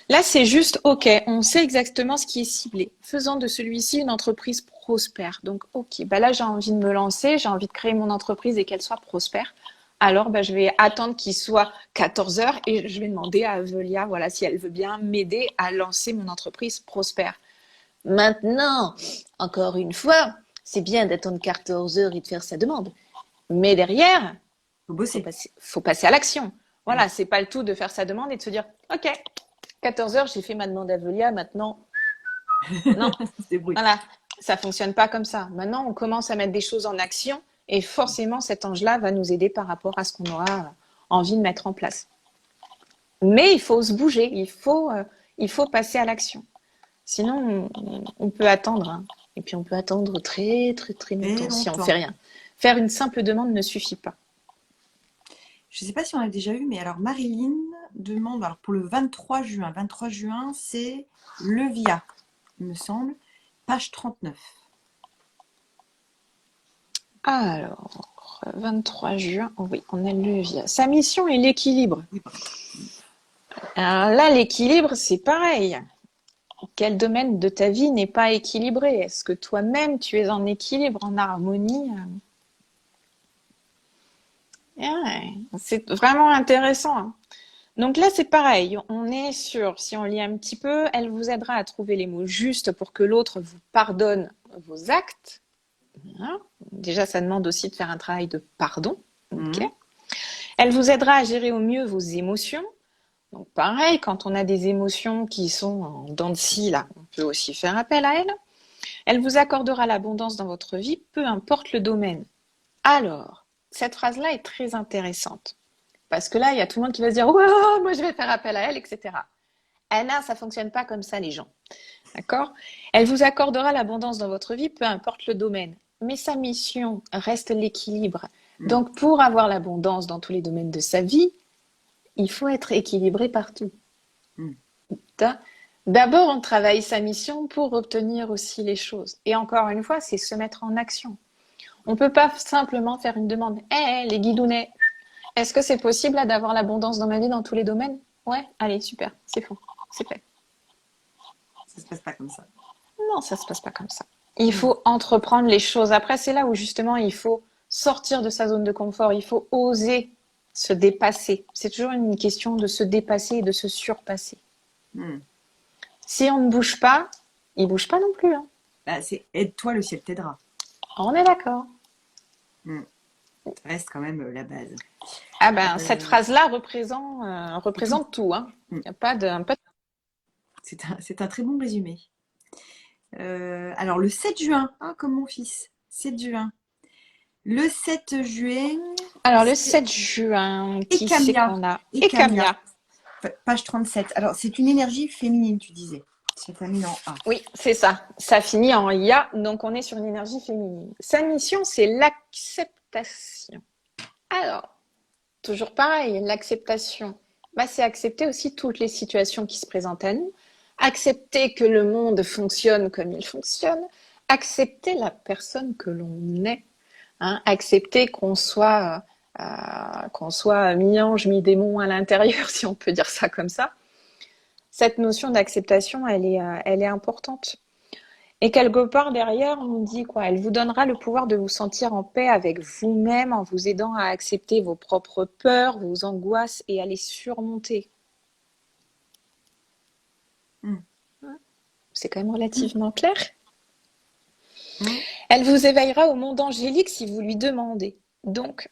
[SPEAKER 2] Là, c'est juste, OK, on sait exactement ce qui est ciblé. Faisons de celui-ci une entreprise prospère. Donc, OK, bah là, j'ai envie de me lancer, j'ai envie de créer mon entreprise et qu'elle soit prospère. Alors, bah, je vais attendre qu'il soit 14 heures et je vais demander à Avelia, voilà, si elle veut bien m'aider à lancer mon entreprise prospère. Maintenant, encore une fois, c'est bien d'attendre 14 heures et de faire sa demande. Mais derrière,
[SPEAKER 1] Faut bosser.
[SPEAKER 2] faut passer à l'action.
[SPEAKER 1] Mm.
[SPEAKER 2] Voilà, c'est pas le tout de faire sa demande et de se dire, OK, 14 heures, j'ai fait ma demande à Velia, maintenant, non,
[SPEAKER 1] C'est bruit.
[SPEAKER 2] voilà, ça fonctionne pas comme ça. Maintenant, on commence à mettre des choses en action et forcément, cet ange-là va nous aider par rapport à ce qu'on aura envie de mettre en place. Mais il faut se bouger, il faut passer à l'action. Sinon, on peut attendre, hein. Et puis on peut attendre très, très, très
[SPEAKER 1] Et
[SPEAKER 2] longtemps si on fait
[SPEAKER 1] longtemps.
[SPEAKER 2] rien. Faire une simple demande ne suffit pas.
[SPEAKER 1] Je ne sais pas si on l'a déjà eu, mais alors Marilyn demande, alors pour le 23 juin. 23 juin, c'est le VIA, il me semble, page 39.
[SPEAKER 2] Alors, 23 juin, oh oui, on a le via. Sa mission est l'équilibre.
[SPEAKER 1] Oui, pardon.
[SPEAKER 2] Alors là, l'équilibre, c'est pareil. Quel domaine de ta vie n'est pas équilibré? Est-ce que toi-même, tu es en équilibre, en harmonie? Ouais, c'est vraiment intéressant, hein. Donc là, c'est pareil. On est sur, si on lit un petit peu, elle vous aidera à trouver les mots justes pour que l'autre vous pardonne vos actes. Hein. Déjà, ça demande aussi de faire un travail de pardon. Ok. Elle vous aidera à gérer au mieux vos émotions. Donc pareil, quand on a des émotions qui sont en dents de scie, là, on peut aussi faire appel à elle. Elle vous accordera l'abondance dans votre vie, peu importe le domaine. Alors, cette phrase-là est très intéressante. Parce que là, il y a tout le monde qui va se dire oh, moi, je vais faire appel à elle, etc. Anna, ça ne fonctionne pas comme ça, les gens. D'accord? Elle vous accordera l'abondance dans votre vie, peu importe le domaine. Mais sa mission reste l'équilibre. Donc, pour avoir l'abondance dans tous les domaines de sa vie, il faut être équilibré partout.
[SPEAKER 1] Mm.
[SPEAKER 2] D'abord, on travaille sa mission pour obtenir aussi les choses. Et encore une fois, c'est se mettre en action. On ne peut pas simplement faire une demande. Hé, les guidounets, est-ce que c'est possible d'avoir l'abondance dans ma vie dans tous les domaines? Ouais, allez, super, c'est fou, c'est fait.
[SPEAKER 1] Ça se passe pas comme ça.
[SPEAKER 2] Non, ça se passe pas comme ça. Il faut entreprendre les choses. Après, c'est là où justement il faut sortir de sa zone de confort. Il faut oser se dépasser. C'est toujours une question de se dépasser et de se surpasser.
[SPEAKER 1] Mm.
[SPEAKER 2] Si on ne bouge pas, il bouge pas non plus, hein.
[SPEAKER 1] Bah, c'est aide-toi, le ciel t'aidera.
[SPEAKER 2] On est d'accord.
[SPEAKER 1] Ça reste quand même la base.
[SPEAKER 2] Ah ben, cette phrase-là représente tout, hein.
[SPEAKER 1] Mm.
[SPEAKER 2] Il n'y a pas de...
[SPEAKER 1] C'est un très bon résumé. Alors, le 7 juin, comme mon fils, 7 juin. Le 7 juin.
[SPEAKER 2] Alors, le 7 juin, qui c'est
[SPEAKER 1] Ekamia.
[SPEAKER 2] qu'on a?
[SPEAKER 1] Ekamia. Page 37. Alors, c'est une énergie féminine, tu disais. Ça termine en A.
[SPEAKER 2] Oui, c'est ça. Ça finit en IA, donc on est sur une énergie féminine. Sa mission, c'est l'acceptation. Alors, toujours pareil, l'acceptation, bah, c'est accepter aussi toutes les situations qui se présentent à nous, accepter que le monde fonctionne comme il fonctionne, accepter la personne que l'on est, hein, accepter qu'on soit mi-ange, mi-démon à l'intérieur, si on peut dire ça comme ça. Cette notion d'acceptation, elle est importante. Et quelque part derrière, on nous dit quoi? Elle vous donnera le pouvoir de vous sentir en paix avec vous-même en vous aidant à accepter vos propres peurs, vos angoisses et à les surmonter. C'est quand même relativement clair. Elle vous éveillera au monde angélique si vous lui demandez. Donc,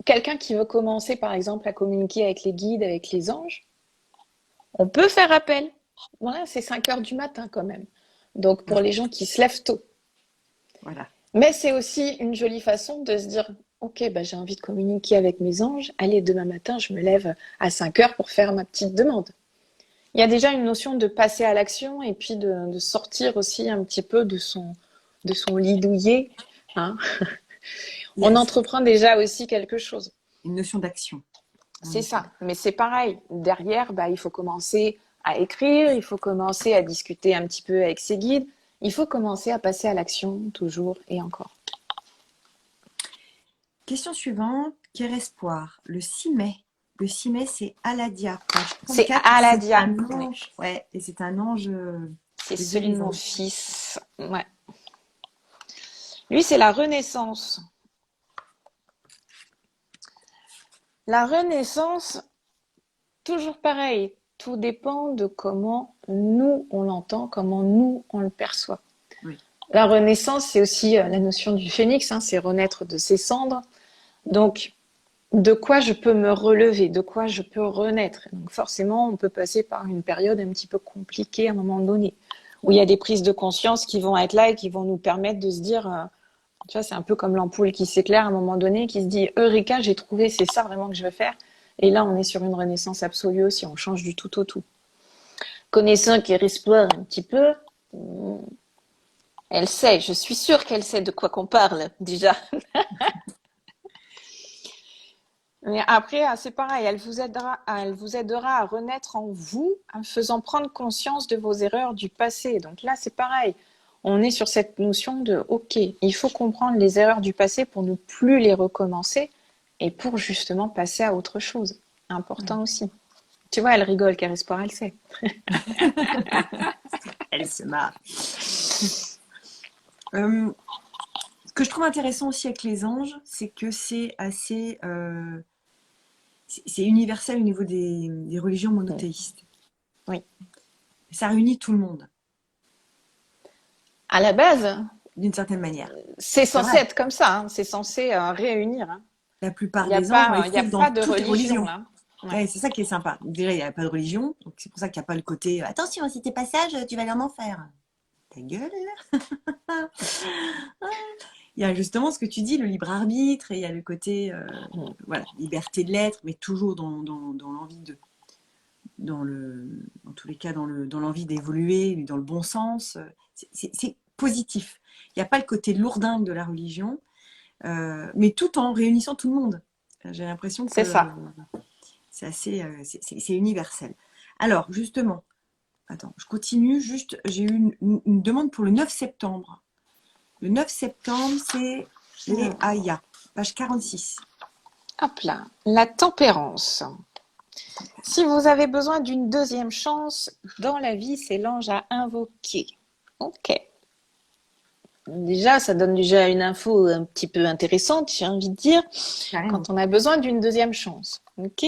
[SPEAKER 2] quelqu'un qui veut commencer par exemple à communiquer avec les guides, avec les anges, on peut faire appel. Voilà, c'est 5 heures du matin quand même. Donc pour les gens qui se lèvent tôt.
[SPEAKER 1] Voilà.
[SPEAKER 2] Mais c'est aussi une jolie façon de se dire, ok, j'ai envie de communiquer avec mes anges. Allez, demain matin, je me lève à 5 heures pour faire ma petite demande. Il y a déjà une notion de passer à l'action et puis de sortir aussi un petit peu de son lit douillet, hein.
[SPEAKER 1] Yes.
[SPEAKER 2] On entreprend déjà aussi quelque chose.
[SPEAKER 1] Une notion d'action.
[SPEAKER 2] C'est ça, mais c'est pareil. Derrière, il faut commencer à écrire, il faut commencer à discuter un petit peu avec ses guides, il faut commencer à passer à l'action toujours et encore.
[SPEAKER 1] Question suivante, Quel espoir, le 6 mai. Le 6 mai, c'est Aladia, page
[SPEAKER 2] C'est
[SPEAKER 1] 34. C'est
[SPEAKER 2] Aladia.
[SPEAKER 1] un
[SPEAKER 2] Oui.
[SPEAKER 1] ange. Ouais, et c'est un ange
[SPEAKER 2] C'est
[SPEAKER 1] de Dieu
[SPEAKER 2] celui de
[SPEAKER 1] des
[SPEAKER 2] mon
[SPEAKER 1] anges.
[SPEAKER 2] fils. Ouais. Lui, c'est la Renaissance. La Renaissance, toujours pareil. Tout dépend de comment nous, on l'entend, comment nous, on le perçoit.
[SPEAKER 1] Oui.
[SPEAKER 2] La Renaissance, c'est aussi la notion du phénix, hein, c'est renaître de ses cendres. Donc, de quoi je peux me relever, de quoi je peux renaître. Donc forcément, on peut passer par une période un petit peu compliquée à un moment donné, où il y a des prises de conscience qui vont être là et qui vont nous permettre de se dire, tu vois, c'est un peu comme l'ampoule qui s'éclaire à un moment donné, qui se dit, Eureka, j'ai trouvé, c'est ça vraiment que je veux faire. Et là, on est sur une renaissance absolue aussi, on change du tout au tout. Connaissant qu'elle explore un petit peu, elle sait, je suis sûre qu'elle sait de quoi qu'on parle déjà. Mais après, c'est pareil, elle vous aidera à renaître en vous en faisant prendre conscience de vos erreurs du passé. Donc là, c'est pareil. On est sur cette notion de, OK, il faut comprendre les erreurs du passé pour ne plus les recommencer et pour justement passer à autre chose. Important aussi. Tu vois, elle rigole, car espoir, elle sait.
[SPEAKER 1] Elle se marre. Ce que je trouve intéressant aussi avec les anges, c'est que c'est assez... c'est universel au niveau des religions monothéistes.
[SPEAKER 2] Oui.
[SPEAKER 1] Ça réunit tout le monde,
[SPEAKER 2] À la base,
[SPEAKER 1] d'une certaine manière.
[SPEAKER 2] c'est
[SPEAKER 1] C'est
[SPEAKER 2] censé
[SPEAKER 1] vrai.
[SPEAKER 2] être comme ça, hein. C'est censé réunir, hein.
[SPEAKER 1] La
[SPEAKER 2] Il
[SPEAKER 1] plupart
[SPEAKER 2] n'y a
[SPEAKER 1] des anges, on les
[SPEAKER 2] pas, il y a
[SPEAKER 1] trouve dans
[SPEAKER 2] pas de
[SPEAKER 1] toutes les
[SPEAKER 2] religion
[SPEAKER 1] religions.
[SPEAKER 2] là. Ouais.
[SPEAKER 1] Ouais, c'est ça qui est sympa. Déjà, il n'y a pas de religion, donc c'est pour ça qu'il n'y a pas le côté attention, si t'es pas sage, tu vas aller en enfer. Ta gueule. Il y a justement ce que tu dis, le libre arbitre, et il y a le côté voilà, liberté de l'être, mais toujours dans l'envie de, en tous les cas, dans l'envie d'évoluer, dans le bon sens. C'est positif. Il n'y a pas le côté lourdingue de la religion, mais tout en réunissant tout le monde. J'ai l'impression
[SPEAKER 2] C'est
[SPEAKER 1] que
[SPEAKER 2] ça.
[SPEAKER 1] c'est assez, c'est universel. Alors, justement, attends, je continue. Juste, j'ai eu une demande pour le 9 septembre. Le 9 septembre, c'est les Aya, page 46.
[SPEAKER 2] Hop là, la tempérance. Si vous avez besoin d'une deuxième chance dans la vie, c'est l'ange à invoquer. Ok. Déjà, ça donne déjà une info un petit peu intéressante, j'ai envie de dire,
[SPEAKER 1] Carrément.
[SPEAKER 2] quand on a besoin d'une deuxième chance. Ok.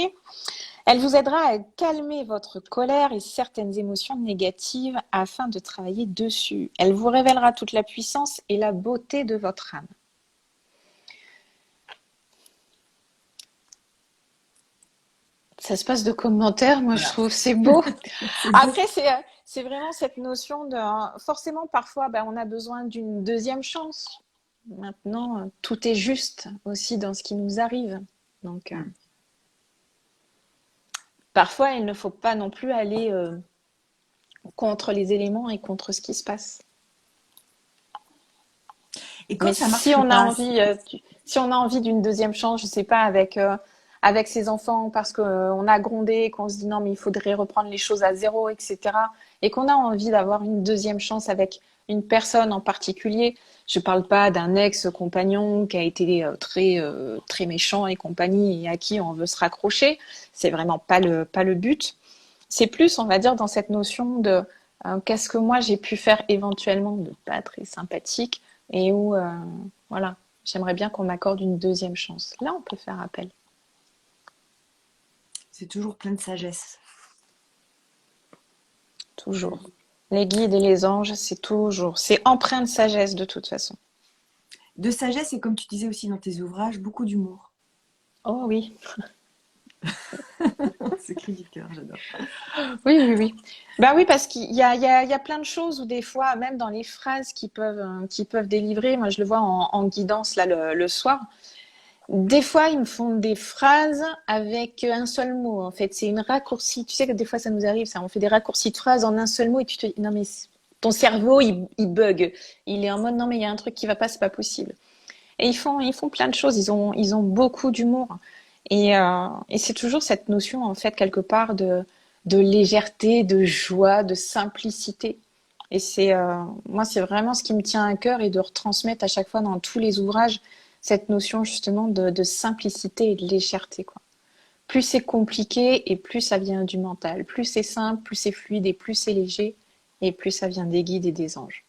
[SPEAKER 2] Elle vous aidera à calmer votre colère et certaines émotions négatives afin de travailler dessus. Elle vous révélera toute la puissance et la beauté de votre âme. Ça se passe de commentaires, moi je
[SPEAKER 1] Voilà.
[SPEAKER 2] trouve c'est beau.
[SPEAKER 1] C'est beau.
[SPEAKER 2] Après, c'est vraiment cette notion de... Forcément, parfois, on a besoin d'une deuxième chance. Maintenant, tout est juste aussi dans ce qui nous arrive. Donc, parfois, il ne faut pas non plus aller contre les éléments et contre ce qui se passe.
[SPEAKER 1] Et quand
[SPEAKER 2] Mais
[SPEAKER 1] ça
[SPEAKER 2] si
[SPEAKER 1] marche
[SPEAKER 2] on a
[SPEAKER 1] pas,
[SPEAKER 2] envie, si on a envie d'une deuxième chance, je sais pas, avec ses enfants, parce qu'on a grondé, qu'on se dit non, mais il faudrait reprendre les choses à zéro, etc. Et qu'on a envie d'avoir une deuxième chance avec une personne en particulier. Je parle pas d'un ex-compagnon qui a été très méchant et compagnie et à qui on veut se raccrocher. C'est vraiment pas le but. C'est plus, on va dire, dans cette notion de qu'est-ce que moi j'ai pu faire éventuellement de pas très sympathique et où, voilà, j'aimerais bien qu'on m'accorde une deuxième chance. Là, on peut faire appel.
[SPEAKER 1] c'est toujours plein de sagesse.
[SPEAKER 2] Toujours. Les guides et les anges, c'est empreint de sagesse de toute façon.
[SPEAKER 1] De sagesse et comme tu disais aussi dans tes ouvrages, beaucoup d'humour.
[SPEAKER 2] Oh oui,
[SPEAKER 1] C'est cri du cœur, j'adore.
[SPEAKER 2] oui, oui, oui. Bah oui, parce qu'il y a plein de choses où des fois, même dans les phrases qui peuvent délivrer, moi je le vois en guidance là le soir. Des fois, ils me font des phrases avec un seul mot. En fait, c'est une raccourci. Tu sais que des fois, ça nous arrive, ça. On fait des raccourcis de phrases en un seul mot et tu te dis, non, mais ton cerveau, il bug. Il est en mode, non, mais il y a un truc qui va pas, c'est pas possible. Et ils font plein de choses. Ils ont beaucoup d'humour. Et c'est toujours cette notion, en fait, quelque part de légèreté, de joie, de simplicité. Et moi, c'est vraiment ce qui me tient à cœur et de retransmettre à chaque fois dans tous les ouvrages cette notion justement de simplicité et de légèreté, quoi. plus c'est compliqué et plus ça vient du mental. Plus c'est simple, plus c'est fluide et plus c'est léger et plus ça vient des guides et des anges.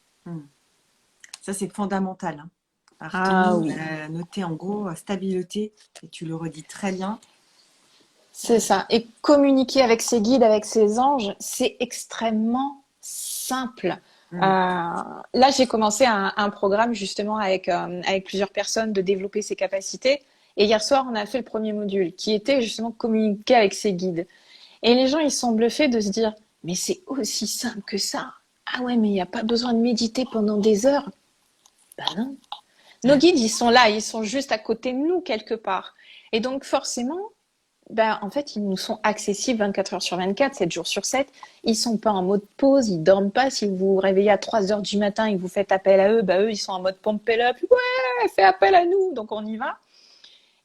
[SPEAKER 1] Ça, c'est fondamental. Hein.
[SPEAKER 2] Ah
[SPEAKER 1] Artemis,
[SPEAKER 2] oui,
[SPEAKER 1] noté en gros, stabilité, et tu le redis très bien.
[SPEAKER 2] c'est ça. Et communiquer avec ses guides, avec ses anges, c'est extrêmement simple.
[SPEAKER 1] Mm.
[SPEAKER 2] Là, j'ai commencé un programme justement avec plusieurs personnes de développer ses capacités. Et hier soir, on a fait le premier module qui était justement communiquer avec ses guides. Et les gens, ils sont bluffés de se dire, mais c'est aussi simple que ça. Ah ouais, mais il n'y a pas besoin de méditer pendant des heures. Ben non. Nos guides, ils sont là, ils sont juste à côté de nous quelque part. Et donc forcément, ben, en fait, ils nous sont accessibles 24 heures sur 24, 7 jours sur 7. Ils sont pas en mode pause, ils dorment pas. Si vous vous réveillez à 3 heures du matin et que vous faites appel à eux, ben eux, ils sont en mode pump it up. Ouais, fais appel à nous. Donc on y va.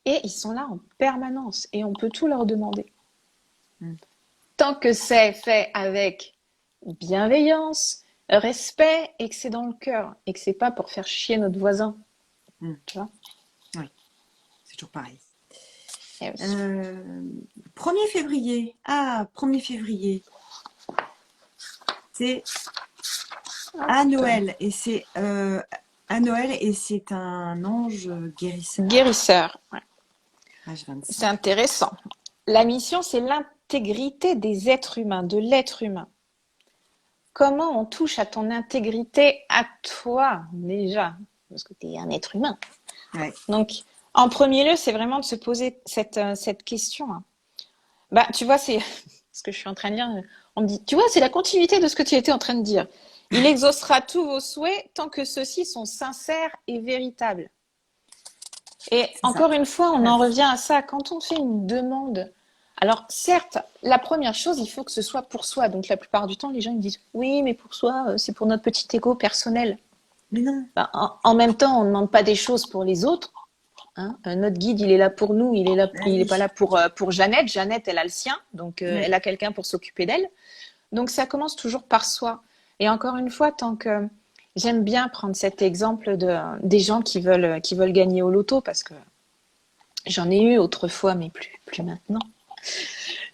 [SPEAKER 2] Et ils sont là en permanence et on peut tout leur demander.
[SPEAKER 1] Mm.
[SPEAKER 2] Tant que c'est fait avec bienveillance, respect et que c'est dans le cœur et que c'est pas pour faire chier notre voisin. Tu vois?
[SPEAKER 1] Oui, c'est toujours pareil.
[SPEAKER 2] Eh oui.
[SPEAKER 1] 1er février. Ah, 1er février. C'est à Noël. Et c'est à Noël et c'est un ange guérisseur.
[SPEAKER 2] Guérisseur. Ouais.
[SPEAKER 1] Page 25.
[SPEAKER 2] C'est intéressant. La mission, c'est l'intégrité des êtres humains, de l'être humain. Comment on touche à ton intégrité, à toi déjà, parce que tu es un être humain.
[SPEAKER 1] Ouais.
[SPEAKER 2] Donc, en premier lieu, c'est vraiment de se poser cette question. Bah, tu vois, c'est ce que je suis en train de dire. On me dit, tu vois, c'est la continuité de ce que tu étais en train de dire. Il exaucera tous vos souhaits tant que ceux-ci sont sincères et véritables. Et encore une fois, on en revient à ça. Quand on fait une demande, alors certes, la première chose, il faut que ce soit pour soi. Donc la plupart du temps, les gens ils me disent, oui, mais pour soi, c'est pour notre petit ego personnel.
[SPEAKER 1] Mais non.
[SPEAKER 2] Ben, en même temps, on ne demande pas des choses pour les autres. Hein. Notre guide, il est là pour nous, il est pas là pour Jeannette. Jeannette, elle a le sien, donc elle a quelqu'un pour s'occuper d'elle. Donc ça commence toujours par soi. Et encore une fois, tant que j'aime bien prendre cet exemple des gens qui veulent gagner au loto, parce que j'en ai eu autrefois, mais plus maintenant.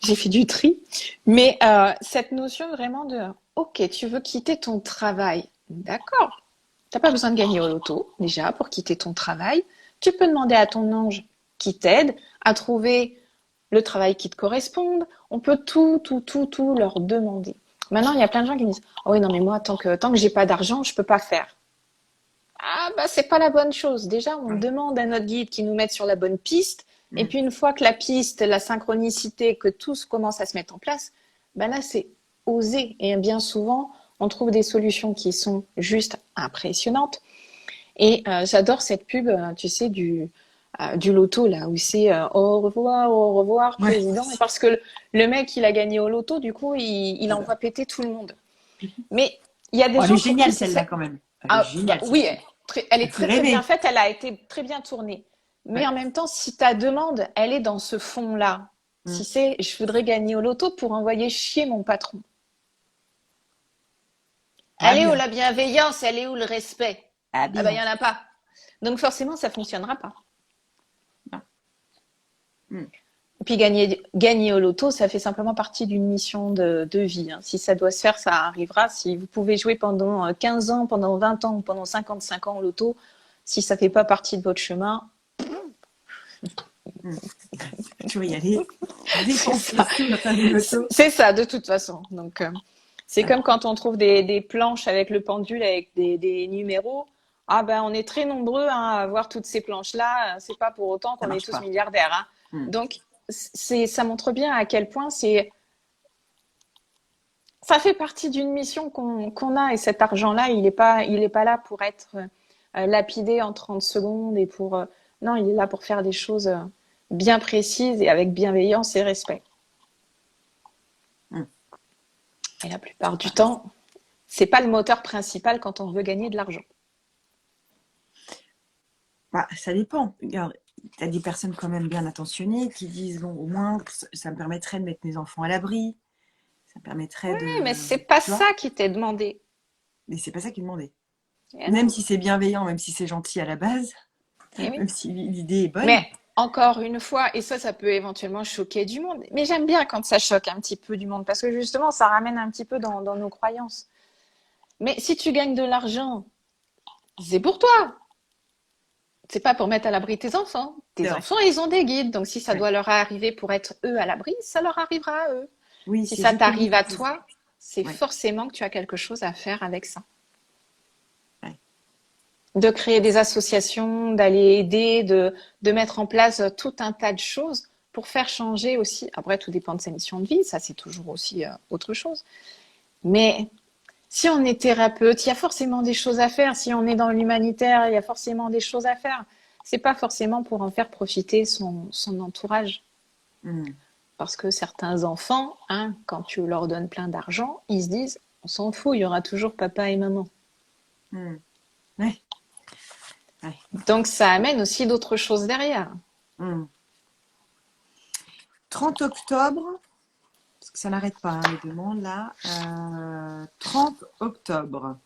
[SPEAKER 2] J'ai fait du tri. Mais cette notion vraiment de, ok, tu veux quitter ton travail, d'accord. T'as pas besoin de gagner au loto, déjà, pour quitter ton travail. Tu peux demander à ton ange qui t'aide à trouver le travail qui te corresponde. On peut tout leur demander. Maintenant, il y a plein de gens qui me disent, oh oui, non, mais moi, tant que j'ai pas d'argent, je peux pas faire. Ah, bah, c'est pas la bonne chose. Déjà, on demande à notre guide qui nous mette sur la bonne piste. Et puis, une fois que la piste, la synchronicité, que tout commence à se mettre en place, bah là, c'est oser. Et bien souvent, on trouve des solutions qui sont juste impressionnantes. Et j'adore cette pub, tu sais, du loto, là, où c'est au revoir, président. Et parce que le mec, il a gagné au loto, du coup, il envoie péter tout le monde. Mais il y a des gens
[SPEAKER 1] Elle est
[SPEAKER 2] pour
[SPEAKER 1] géniale,
[SPEAKER 2] qui
[SPEAKER 1] celle-là, quand même.
[SPEAKER 2] Ah, bah, oui, elle est
[SPEAKER 1] fait
[SPEAKER 2] très bien
[SPEAKER 1] rêver.
[SPEAKER 2] faite, elle a été très bien tournée. Mais en même temps, si ta demande, elle est dans ce fond-là, si c'est je voudrais gagner au loto pour envoyer chier mon patron. Elle est où la bienveillance, elle est où le respect? Ah bah il n'y en a pas. Donc forcément, ça ne fonctionnera pas. Et puis gagner au loto, ça fait simplement partie d'une mission de vie. Hein. Si ça doit se faire, ça arrivera. Si vous pouvez jouer pendant 15 ans, pendant 20 ans ou pendant 55 ans au loto, si ça ne fait pas partie de votre chemin,
[SPEAKER 1] tu vas y aller.
[SPEAKER 2] C'est ça, de toute façon. Donc, c'est comme quand on trouve des planches avec le pendule, avec des numéros. Ah ben, on est très nombreux à avoir toutes ces planches-là. C'est pas pour autant qu'on est tous milliardaires. Hein. Donc, ça montre bien à quel point ça fait partie d'une mission qu'on a. Et cet argent-là, il est pas là pour être lapidé en 30 secondes et non, il est là pour faire des choses bien précises et avec bienveillance et respect. Et la plupart du temps, c'est pas le moteur principal quand on veut gagner de l'argent.
[SPEAKER 1] Bah, ça dépend. Regarde, tu as des personnes quand même bien attentionnées qui disent bon, au moins, ça me permettrait de mettre mes enfants à l'abri. Ça me permettrait de.
[SPEAKER 2] Oui, mais c'est pas ça qui t'est demandé.
[SPEAKER 1] Mais c'est pas ça qui est demandé. Même si c'est bienveillant, même si c'est gentil à la base, même si l'idée est bonne.
[SPEAKER 2] Mais encore une fois, et ça peut éventuellement choquer du monde. Mais j'aime bien quand ça choque un petit peu du monde parce que justement, ça ramène un petit peu dans nos croyances. Mais si tu gagnes de l'argent, c'est pour toi. C'est pas pour mettre à l'abri tes enfants.
[SPEAKER 1] C'est
[SPEAKER 2] Tes
[SPEAKER 1] vrai.
[SPEAKER 2] enfants, ils ont des guides. Donc, si ça
[SPEAKER 1] Ouais.
[SPEAKER 2] doit leur arriver pour être eux à l'abri, ça leur arrivera à eux.
[SPEAKER 1] Oui,
[SPEAKER 2] Si
[SPEAKER 1] c'est
[SPEAKER 2] ça
[SPEAKER 1] juste une
[SPEAKER 2] t'arrive à
[SPEAKER 1] hypothèse.
[SPEAKER 2] toi, c'est
[SPEAKER 1] Ouais.
[SPEAKER 2] forcément que tu as quelque chose à faire avec ça.
[SPEAKER 1] Ouais.
[SPEAKER 2] De créer des associations, d'aller aider, de mettre en place tout un tas de choses pour faire changer aussi. Après, tout dépend de sa mission de vie. Ça, c'est toujours aussi autre chose. Mais si on est thérapeute, il y a forcément des choses à faire. Si on est dans l'humanitaire, il y a forcément des choses à faire. C'est pas forcément pour en faire profiter son entourage.
[SPEAKER 1] Mm.
[SPEAKER 2] Parce que certains enfants, hein, quand tu leur donnes plein d'argent, ils se disent, on s'en fout, il y aura toujours papa et maman.
[SPEAKER 1] Mm. Ouais. Ouais.
[SPEAKER 2] Donc ça amène aussi d'autres choses derrière.
[SPEAKER 1] Mm. 30 octobre, parce que ça n'arrête pas, hein, les demandes là. 30 octobre.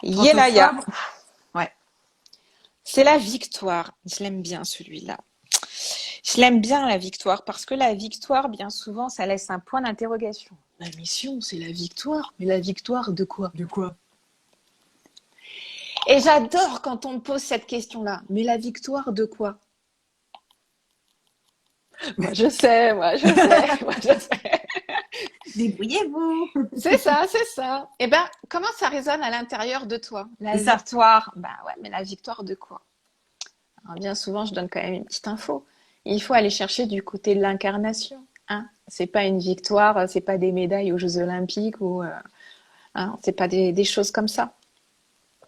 [SPEAKER 1] 30
[SPEAKER 2] Yelaya,
[SPEAKER 1] octobre. Ouais.
[SPEAKER 2] c'est la victoire. Je l'aime bien celui-là. Je l'aime bien la victoire parce que la victoire, bien souvent, ça laisse un point d'interrogation. La mission, c'est la victoire, mais la victoire de quoi?
[SPEAKER 1] De quoi?
[SPEAKER 2] Et j'adore quand on me pose cette question-là. Mais la victoire de quoi? Moi, je sais, moi, je sais, moi, je sais.
[SPEAKER 1] Débrouillez-vous.
[SPEAKER 2] C'est ça, c'est ça. Eh ben, comment ça résonne à l'intérieur de toi? La
[SPEAKER 1] C'est ça.
[SPEAKER 2] victoire. Bah ouais, mais la victoire de quoi? Alors, bien souvent, je donne quand même une petite info. Il faut aller chercher du côté de l'incarnation. Hein. C'est pas une victoire, c'est pas des médailles aux Jeux Olympiques ou hein, c'est pas des choses comme ça.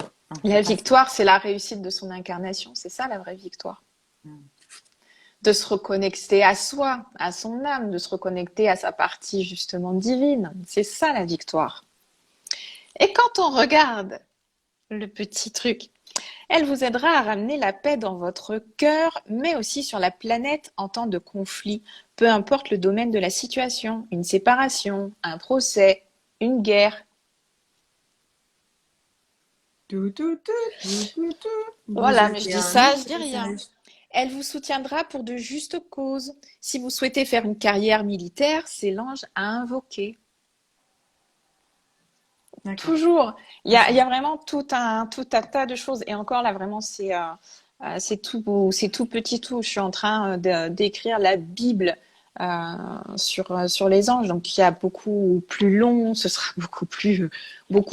[SPEAKER 1] Non,
[SPEAKER 2] La
[SPEAKER 1] c'est pas ça.
[SPEAKER 2] victoire, c'est la réussite de son incarnation. C'est ça la vraie victoire.
[SPEAKER 1] Mm.
[SPEAKER 2] De se reconnecter à soi, à son âme, de se reconnecter à sa partie justement divine. C'est ça la victoire. Et quand on regarde le petit truc, elle vous aidera à ramener la paix dans votre cœur, mais aussi sur la planète en temps de conflit, peu importe le domaine de la situation, une séparation, un procès, une guerre.
[SPEAKER 1] Tout, tout, tout, tout, tout, tout. Vous
[SPEAKER 2] Voilà, mais je
[SPEAKER 1] avez
[SPEAKER 2] dis
[SPEAKER 1] un
[SPEAKER 2] ça,
[SPEAKER 1] autre
[SPEAKER 2] je dis rien.
[SPEAKER 1] message.
[SPEAKER 2] Elle vous soutiendra pour de justes causes. Si vous souhaitez faire une carrière militaire, c'est l'ange à invoquer.
[SPEAKER 1] D'accord.
[SPEAKER 2] Toujours. Il y a vraiment tout un tas de choses. Et encore là, vraiment, c'est tout petit tout. Je suis en train d'écrire la Bible sur les anges. Donc, il y a beaucoup plus long, ce sera beaucoup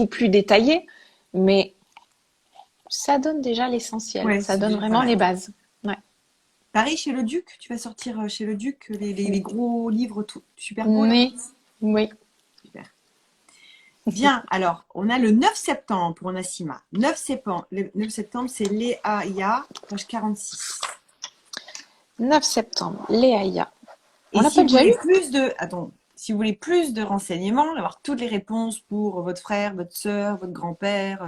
[SPEAKER 2] plus détaillé. Mais ça donne déjà l'essentiel.
[SPEAKER 1] Ouais,
[SPEAKER 2] Ça
[SPEAKER 1] c'est
[SPEAKER 2] donne
[SPEAKER 1] déjà pas
[SPEAKER 2] vraiment
[SPEAKER 1] mal.
[SPEAKER 2] les bases. Ouais.
[SPEAKER 1] Pareil chez le Duc, tu vas sortir chez le Duc les gros livres tout, super beaux là.
[SPEAKER 2] Oui, oui.
[SPEAKER 1] Super. Bien, alors, on a le 9 septembre pour Nassima. 9 septembre, le 9 septembre c'est Léa Ya, page 46.
[SPEAKER 2] 9 septembre, Léaïa. On
[SPEAKER 1] Et
[SPEAKER 2] l'a
[SPEAKER 1] si
[SPEAKER 2] pas
[SPEAKER 1] vous
[SPEAKER 2] déjà eu?
[SPEAKER 1] voulez plus de, attends, si vous voulez plus de renseignements, avoir toutes les réponses pour votre frère, votre soeur, votre grand-père,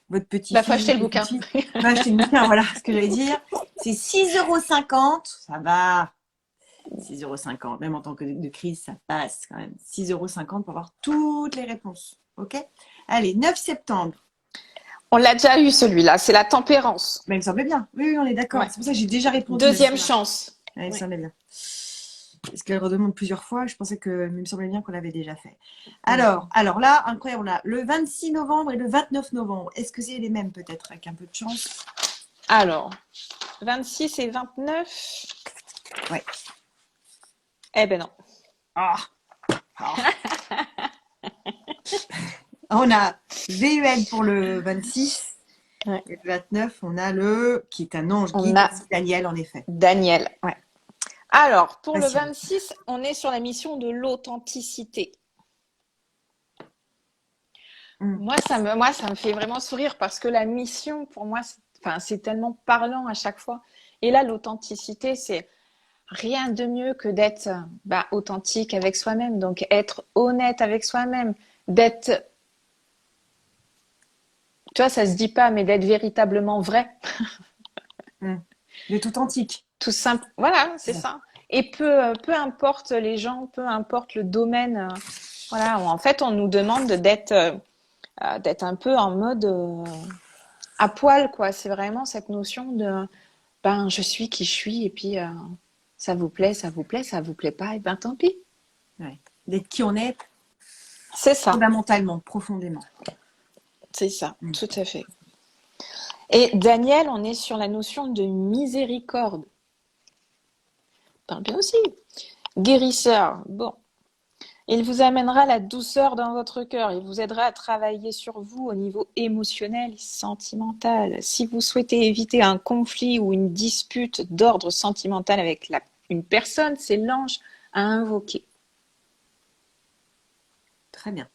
[SPEAKER 1] votre
[SPEAKER 2] Bah, faut
[SPEAKER 1] petit-fils,
[SPEAKER 2] acheter le
[SPEAKER 1] votre
[SPEAKER 2] bouquin.
[SPEAKER 1] petite-fille, va acheter le bouquin, voilà ce que j'allais dire. C'est 6,50 €, ça va. 6,50 €, même en temps de crise, ça passe quand même. 6,50 € pour avoir toutes les réponses. Ok? Allez, 9 septembre.
[SPEAKER 2] On l'a déjà eu celui-là, c'est la tempérance.
[SPEAKER 1] Mais il me semblait bien. Oui, oui, on est d'accord.
[SPEAKER 2] Ouais.
[SPEAKER 1] C'est pour ça que j'ai déjà répondu.
[SPEAKER 2] Deuxième
[SPEAKER 1] Nassima.
[SPEAKER 2] chance.
[SPEAKER 1] Ouais, il me
[SPEAKER 2] Oui.
[SPEAKER 1] semblait bien. Parce qu'elle redemande plusieurs fois. Je pensais que, il me semblait bien qu'on l'avait déjà fait.
[SPEAKER 2] Mm.
[SPEAKER 1] Alors là, incroyable, on a le 26 novembre et le 29 novembre. Est-ce que c'est les mêmes peut-être, avec un peu de chance?
[SPEAKER 2] Alors, 26 et 29.
[SPEAKER 1] Ouais.
[SPEAKER 2] Eh ben non.
[SPEAKER 1] Ah, ah. On a VUL pour le 26.
[SPEAKER 2] Ouais.
[SPEAKER 1] Et le 29, on a le, qui est un ange
[SPEAKER 2] On
[SPEAKER 1] guide,
[SPEAKER 2] a
[SPEAKER 1] Daniel en effet.
[SPEAKER 2] Daniel. Ouais. Alors, pour le
[SPEAKER 1] Facile.
[SPEAKER 2] 26, on est sur la mission de l'authenticité.
[SPEAKER 1] Mm.
[SPEAKER 2] Moi, ça me fait vraiment sourire parce que la mission, pour moi, c'est tellement parlant à chaque fois. Et là, l'authenticité, c'est rien de mieux que d'être authentique avec soi-même. Donc, être honnête avec soi-même, d'être, tu vois, ça se dit pas, mais d'être véritablement vrai.
[SPEAKER 1] D'être authentique.
[SPEAKER 2] Tout simple. Voilà, c'est
[SPEAKER 1] Ouais.
[SPEAKER 2] ça. Et peu importe les gens, peu importe le domaine, voilà, en fait, on nous demande d'être un peu en mode à poil, quoi. C'est vraiment cette notion de ben, je suis qui je suis, et puis ça vous plaît, ça vous plaît, ça vous plaît pas, et ben tant pis.
[SPEAKER 1] Ouais. D'être qui on est
[SPEAKER 2] C'est ça,
[SPEAKER 1] fondamentalement, profondément.
[SPEAKER 2] c'est ça,
[SPEAKER 1] Mm.
[SPEAKER 2] tout à fait. Et Daniel, on est sur la notion de miséricorde. Parle bien aussi. Guérisseur, bon. Il vous amènera la douceur dans votre cœur. Il vous aidera à travailler sur vous au niveau émotionnel et sentimental. Si vous souhaitez éviter un conflit ou une dispute d'ordre sentimental avec une personne, c'est l'ange à invoquer.
[SPEAKER 1] Très bien.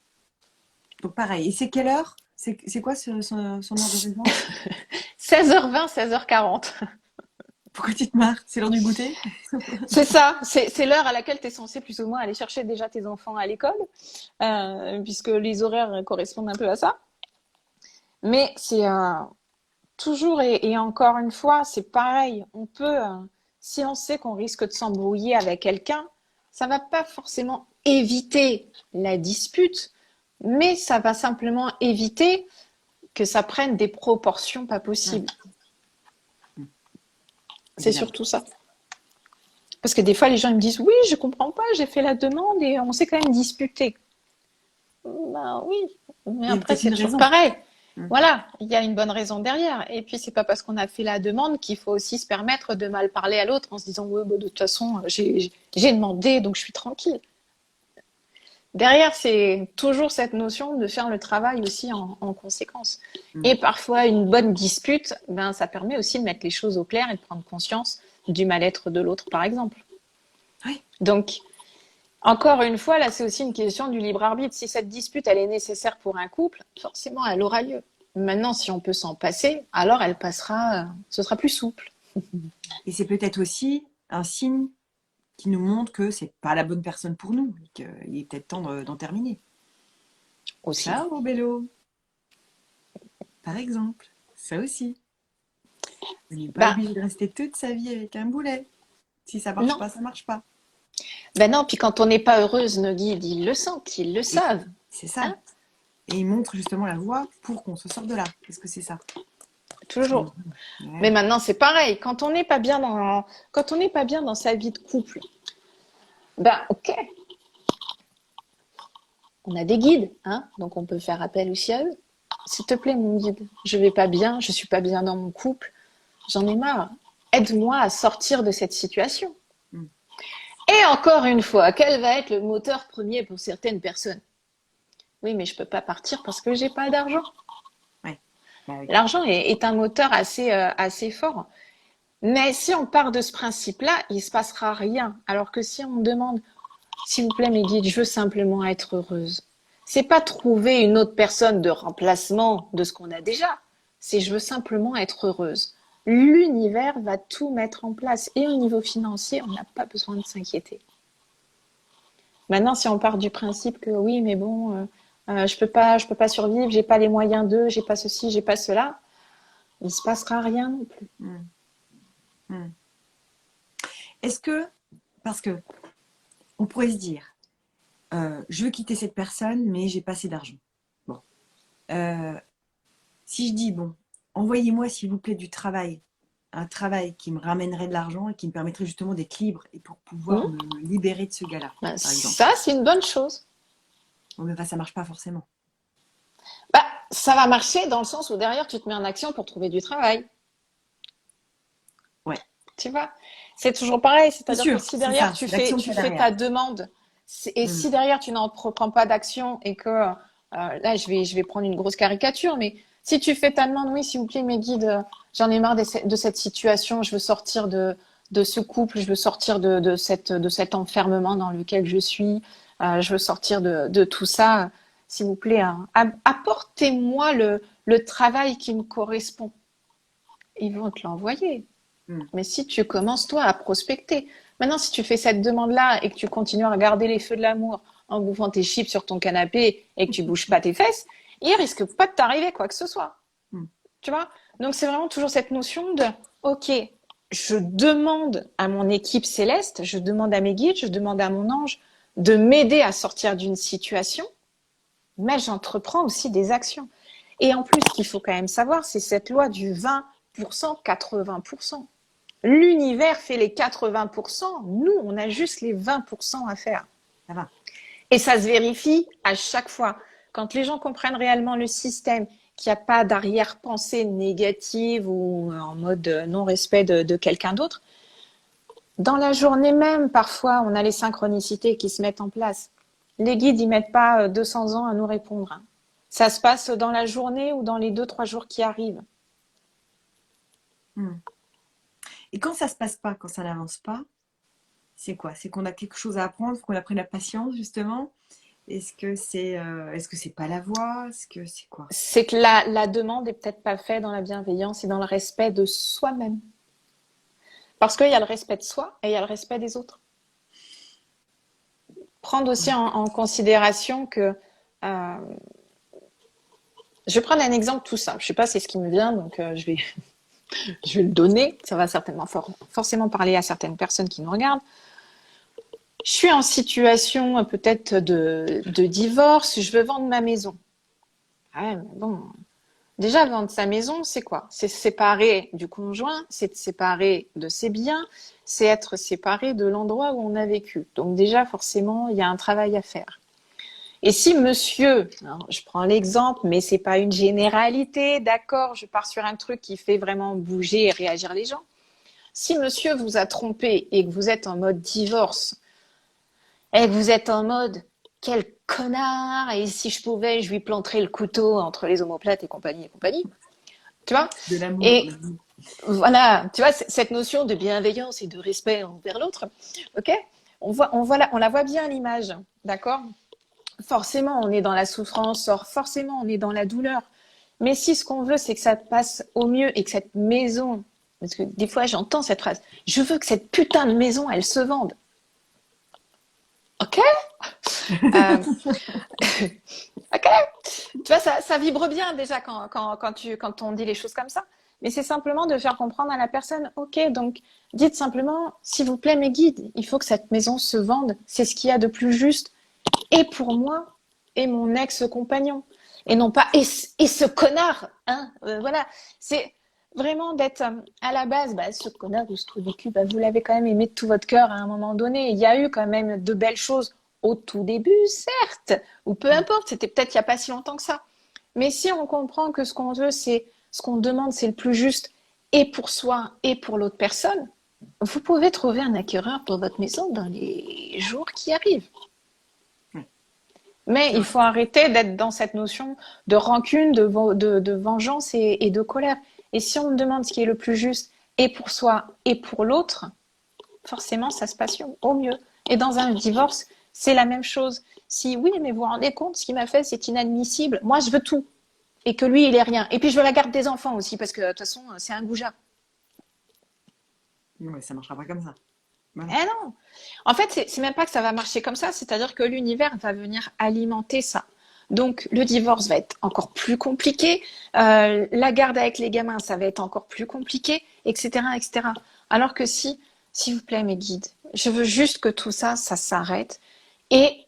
[SPEAKER 1] Donc pareil. Et c'est quelle heure? C'est quoi son heure de réponse?
[SPEAKER 2] 16h20, 16h40.
[SPEAKER 1] Pourquoi tu te marres? C'est l'heure du goûter?
[SPEAKER 2] C'est ça, c'est l'heure à laquelle tu es censé plus ou moins aller chercher déjà tes enfants à l'école, puisque les horaires correspondent un peu à ça. Mais c'est toujours et encore une fois, c'est pareil. On peut, si on sait qu'on risque de s'embrouiller avec quelqu'un, ça va pas forcément éviter la dispute, mais ça va simplement éviter que ça prenne des proportions pas possibles. C'est surtout ça. Parce que des fois, les gens ils me disent oui, je comprends pas, j'ai fait la demande et on s'est quand même disputé. Ben oui, mais après c'est toujours pareil. Voilà, il y a une bonne raison derrière. Et puis c'est pas parce qu'on a fait la demande qu'il faut aussi se permettre de mal parler à l'autre en se disant ouais, bah, de toute façon j'ai demandé donc je suis tranquille. Derrière, c'est toujours cette notion de faire le travail aussi en conséquence. Et parfois, une bonne dispute, ben, ça permet aussi de mettre les choses au clair et de prendre conscience du mal-être de l'autre, par exemple.
[SPEAKER 1] Oui.
[SPEAKER 2] Donc, encore une fois, là, c'est aussi une question du libre arbitre. Si cette dispute, elle est nécessaire pour un couple, forcément, elle aura lieu. Maintenant, si on peut s'en passer, alors elle passera, ce sera plus souple.
[SPEAKER 1] Et c'est peut-être aussi un signe qui nous montre que c'est pas la bonne personne pour nous, et qu'il est peut-être temps d'en terminer.
[SPEAKER 2] Aussi.
[SPEAKER 1] Ça, au vélo. Par exemple, ça aussi. On n'est pas obligé de rester toute sa vie avec un boulet. Si ça marche pas, ça marche pas.
[SPEAKER 2] Ben non, puis quand on n'est pas heureuse, nos guides, ils le sentent, ils le savent.
[SPEAKER 1] C'est ça. Hein? Et ils montrent justement la voie pour qu'on se sorte de là. Est-ce que c'est ça?
[SPEAKER 2] Toujours. Ouais. Mais maintenant, c'est pareil. Quand on n'est pas bien dans sa vie de couple, ben ok. On a des guides, hein, donc on peut faire appel aussi à eux. S'il te plaît, mon guide, je vais pas bien, je suis pas bien dans mon couple, j'en ai marre. Aide-moi à sortir de cette situation. Et encore une fois, quel va être le moteur premier pour certaines personnes? Oui, mais je peux pas partir parce que j'ai pas d'argent.
[SPEAKER 1] Ouais. Bah oui.
[SPEAKER 2] L'argent est un moteur assez fort. Mais si on part de ce principe-là, il se passera rien. Alors que si on demande, s'il vous plaît, mes guides, je veux simplement être heureuse. C'est pas trouver une autre personne de remplacement de ce qu'on a déjà. C'est je veux simplement être heureuse. L'univers va tout mettre en place. Et au niveau financier, on n'a pas besoin de s'inquiéter. Maintenant, si on part du principe que oui, mais bon, je peux pas survivre, j'ai pas les moyens d'eux, j'ai pas ceci, j'ai pas cela, il se passera rien non plus.
[SPEAKER 1] Est-ce que, parce que on pourrait se dire, je veux quitter cette personne, mais j'ai pas assez d'argent. Bon, si je dis bon, envoyez-moi s'il vous plaît du travail, un travail qui me ramènerait de l'argent et qui me permettrait justement d'être libre et pour pouvoir me libérer de ce gars-là,
[SPEAKER 2] par exemple. Ça, c'est une bonne chose.
[SPEAKER 1] Bon, mais ça marche pas forcément.
[SPEAKER 2] Bah, ça va marcher dans le sens où derrière, tu te mets en action pour trouver du travail.
[SPEAKER 1] Ouais.
[SPEAKER 2] Tu vois, c'est toujours pareil. C'est-à-dire que si derrière, tu fais ta demande et si derrière, tu n'entreprends pas d'action et que là, je vais prendre une grosse caricature, mais si tu fais ta demande, oui, s'il vous plaît, mes guides, j'en ai marre de cette situation, je veux sortir de ce couple, je veux sortir de cet enfermement dans lequel je suis, je veux sortir de tout ça. S'il vous plaît, apportez-moi le travail qui me correspond. Ils vont te l'envoyer. Mais si tu commences, toi, à prospecter. Maintenant, si tu fais cette demande-là et que tu continues à regarder les feux de l'amour en bouffant tes chips sur ton canapé et que tu bouges pas tes fesses, il risque pas de t'arriver quoi que ce soit. Tu vois? Donc, c'est vraiment toujours cette notion de OK, je demande à mon équipe céleste, je demande à mes guides, je demande à mon ange de m'aider à sortir d'une situation, mais j'entreprends aussi des actions. Et en plus, ce qu'il faut quand même savoir, c'est cette loi du 20%, 80%. L'univers fait les 80%, nous, on a juste les 20% à faire.
[SPEAKER 1] Ça va.
[SPEAKER 2] Et ça se vérifie à chaque fois. Quand les gens comprennent réellement le système, qu'il n'y a pas d'arrière-pensée négative ou en mode non-respect de quelqu'un d'autre, dans la journée même, parfois, on a les synchronicités qui se mettent en place. Les guides, ils mettent pas 200 ans à nous répondre, hein. Ça se passe dans la journée ou dans les 2, 3 jours qui arrivent.
[SPEAKER 1] Hmm. Et quand ça se passe pas, quand ça n'avance pas, c'est quoi? C'est qu'on a quelque chose à apprendre, qu'on apprenne la patience, justement? Est-ce que c'est pas la voie? Est-ce que c'est quoi?
[SPEAKER 2] C'est que la demande est peut-être pas faite dans la bienveillance et dans le respect de soi-même. Parce qu'il y a le respect de soi et il y a le respect des autres. Prendre aussi en considération que euh, je vais prendre un exemple tout simple. Je sais pas, c'est ce qui me vient, donc je vais le donner. Ça va certainement forcément parler à certaines personnes qui nous regardent. Je suis en situation peut-être de divorce. Je veux vendre ma maison. Ouais, mais bon, déjà vendre sa maison, c'est quoi? C'est se séparer du conjoint, c'est se séparer de ses biens, c'est être séparé de l'endroit où on a vécu. Donc déjà, forcément, il y a un travail à faire. Et si monsieur, alors, je prends l'exemple, mais c'est pas une généralité, d'accord, je pars sur un truc qui fait vraiment bouger et réagir les gens. Si monsieur vous a trompé et que vous êtes en mode divorce, et que vous êtes en mode quel connard, et si je pouvais, je lui planterais le couteau entre les omoplates et compagnie, tu vois?
[SPEAKER 1] De l'amour.
[SPEAKER 2] Et voilà, tu vois, cette notion de bienveillance et de respect envers l'autre, ok? On la voit bien à l'image, d'accord? Forcément, on est dans la souffrance, forcément, on est dans la douleur. Mais si ce qu'on veut, c'est que ça passe au mieux et que cette maison, parce que des fois j'entends cette phrase, je veux que cette putain de maison, elle se vende. Ok? Euh, ok? Tu vois, ça vibre bien déjà quand on dit les choses comme ça. Mais c'est simplement de faire comprendre à la personne, ok, donc dites simplement, s'il vous plaît, mes guides, il faut que cette maison se vende. C'est ce qu'il y a de plus juste et pour moi et mon ex-compagnon. Et non pas et ce connard, hein, voilà. C'est vraiment d'être à la base, bah, ce connard ou ce trou du cul, bah, vous l'avez quand même aimé de tout votre cœur à un moment donné. Il y a eu quand même de belles choses au tout début, certes, ou peu importe, c'était peut-être il n'y a pas si longtemps que ça. Mais si on comprend que ce qu'on veut, c'est ce qu'on demande, c'est le plus juste, et pour soi et pour l'autre personne, vous pouvez trouver un acquéreur pour votre maison dans les jours qui arrivent. Mais il faut arrêter d'être dans cette notion de rancune, de vengeance et de colère. Et si on me demande ce qui est le plus juste, et pour soi et pour l'autre, forcément, ça se passe au mieux. Et dans un divorce, c'est la même chose. Si oui, mais vous vous rendez compte, ce qu'il m'a fait, c'est inadmissible. Moi, je veux tout. Et que lui, il ait rien. Et puis, je veux la garde des enfants aussi, parce que de toute façon, c'est un goujat.
[SPEAKER 1] Ouais, ça marchera pas comme ça. Voilà.
[SPEAKER 2] Eh non. En fait, c'est même pas que ça va marcher comme ça, c'est-à-dire que l'univers va venir alimenter ça. Donc, le divorce va être encore plus compliqué, la garde avec les gamins, ça va être encore plus compliqué, etc., etc. Alors que si, s'il vous plaît, mes guides, je veux juste que tout ça, ça s'arrête et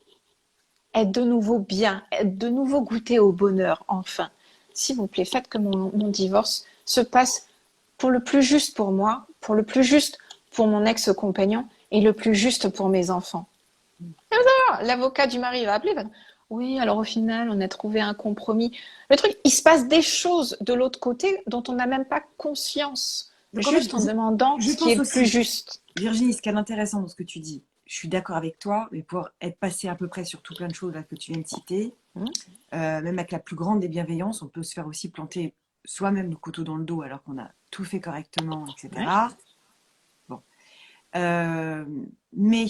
[SPEAKER 2] être de nouveau bien, être de nouveau goûter au bonheur, enfin. S'il vous plaît, faites que mon divorce se passe pour le plus juste pour moi, pour le plus juste pour mon ex-compagnon et le plus juste pour mes enfants. Ah, l'avocat du mari va appeler, va dire, oui, alors au final, on a trouvé un compromis. Le truc, il se passe des choses de l'autre côté dont on n'a même pas conscience,
[SPEAKER 1] Donc en fait,
[SPEAKER 2] juste en demandant
[SPEAKER 1] je
[SPEAKER 2] ce qui est
[SPEAKER 1] pense
[SPEAKER 2] le plus
[SPEAKER 1] aussi,
[SPEAKER 2] juste.
[SPEAKER 1] Virginie, ce qui est intéressant dans ce que tu dis, je suis d'accord avec toi, mais pour être passé à peu près sur tout plein de choses là, que tu viens de citer,
[SPEAKER 2] Mmh.
[SPEAKER 1] même avec la plus grande des bienveillances, on peut se faire aussi planter soi-même le couteau dans le dos alors qu'on a tout fait correctement,
[SPEAKER 2] Ouais.
[SPEAKER 1] etc. Bon. Euh, mais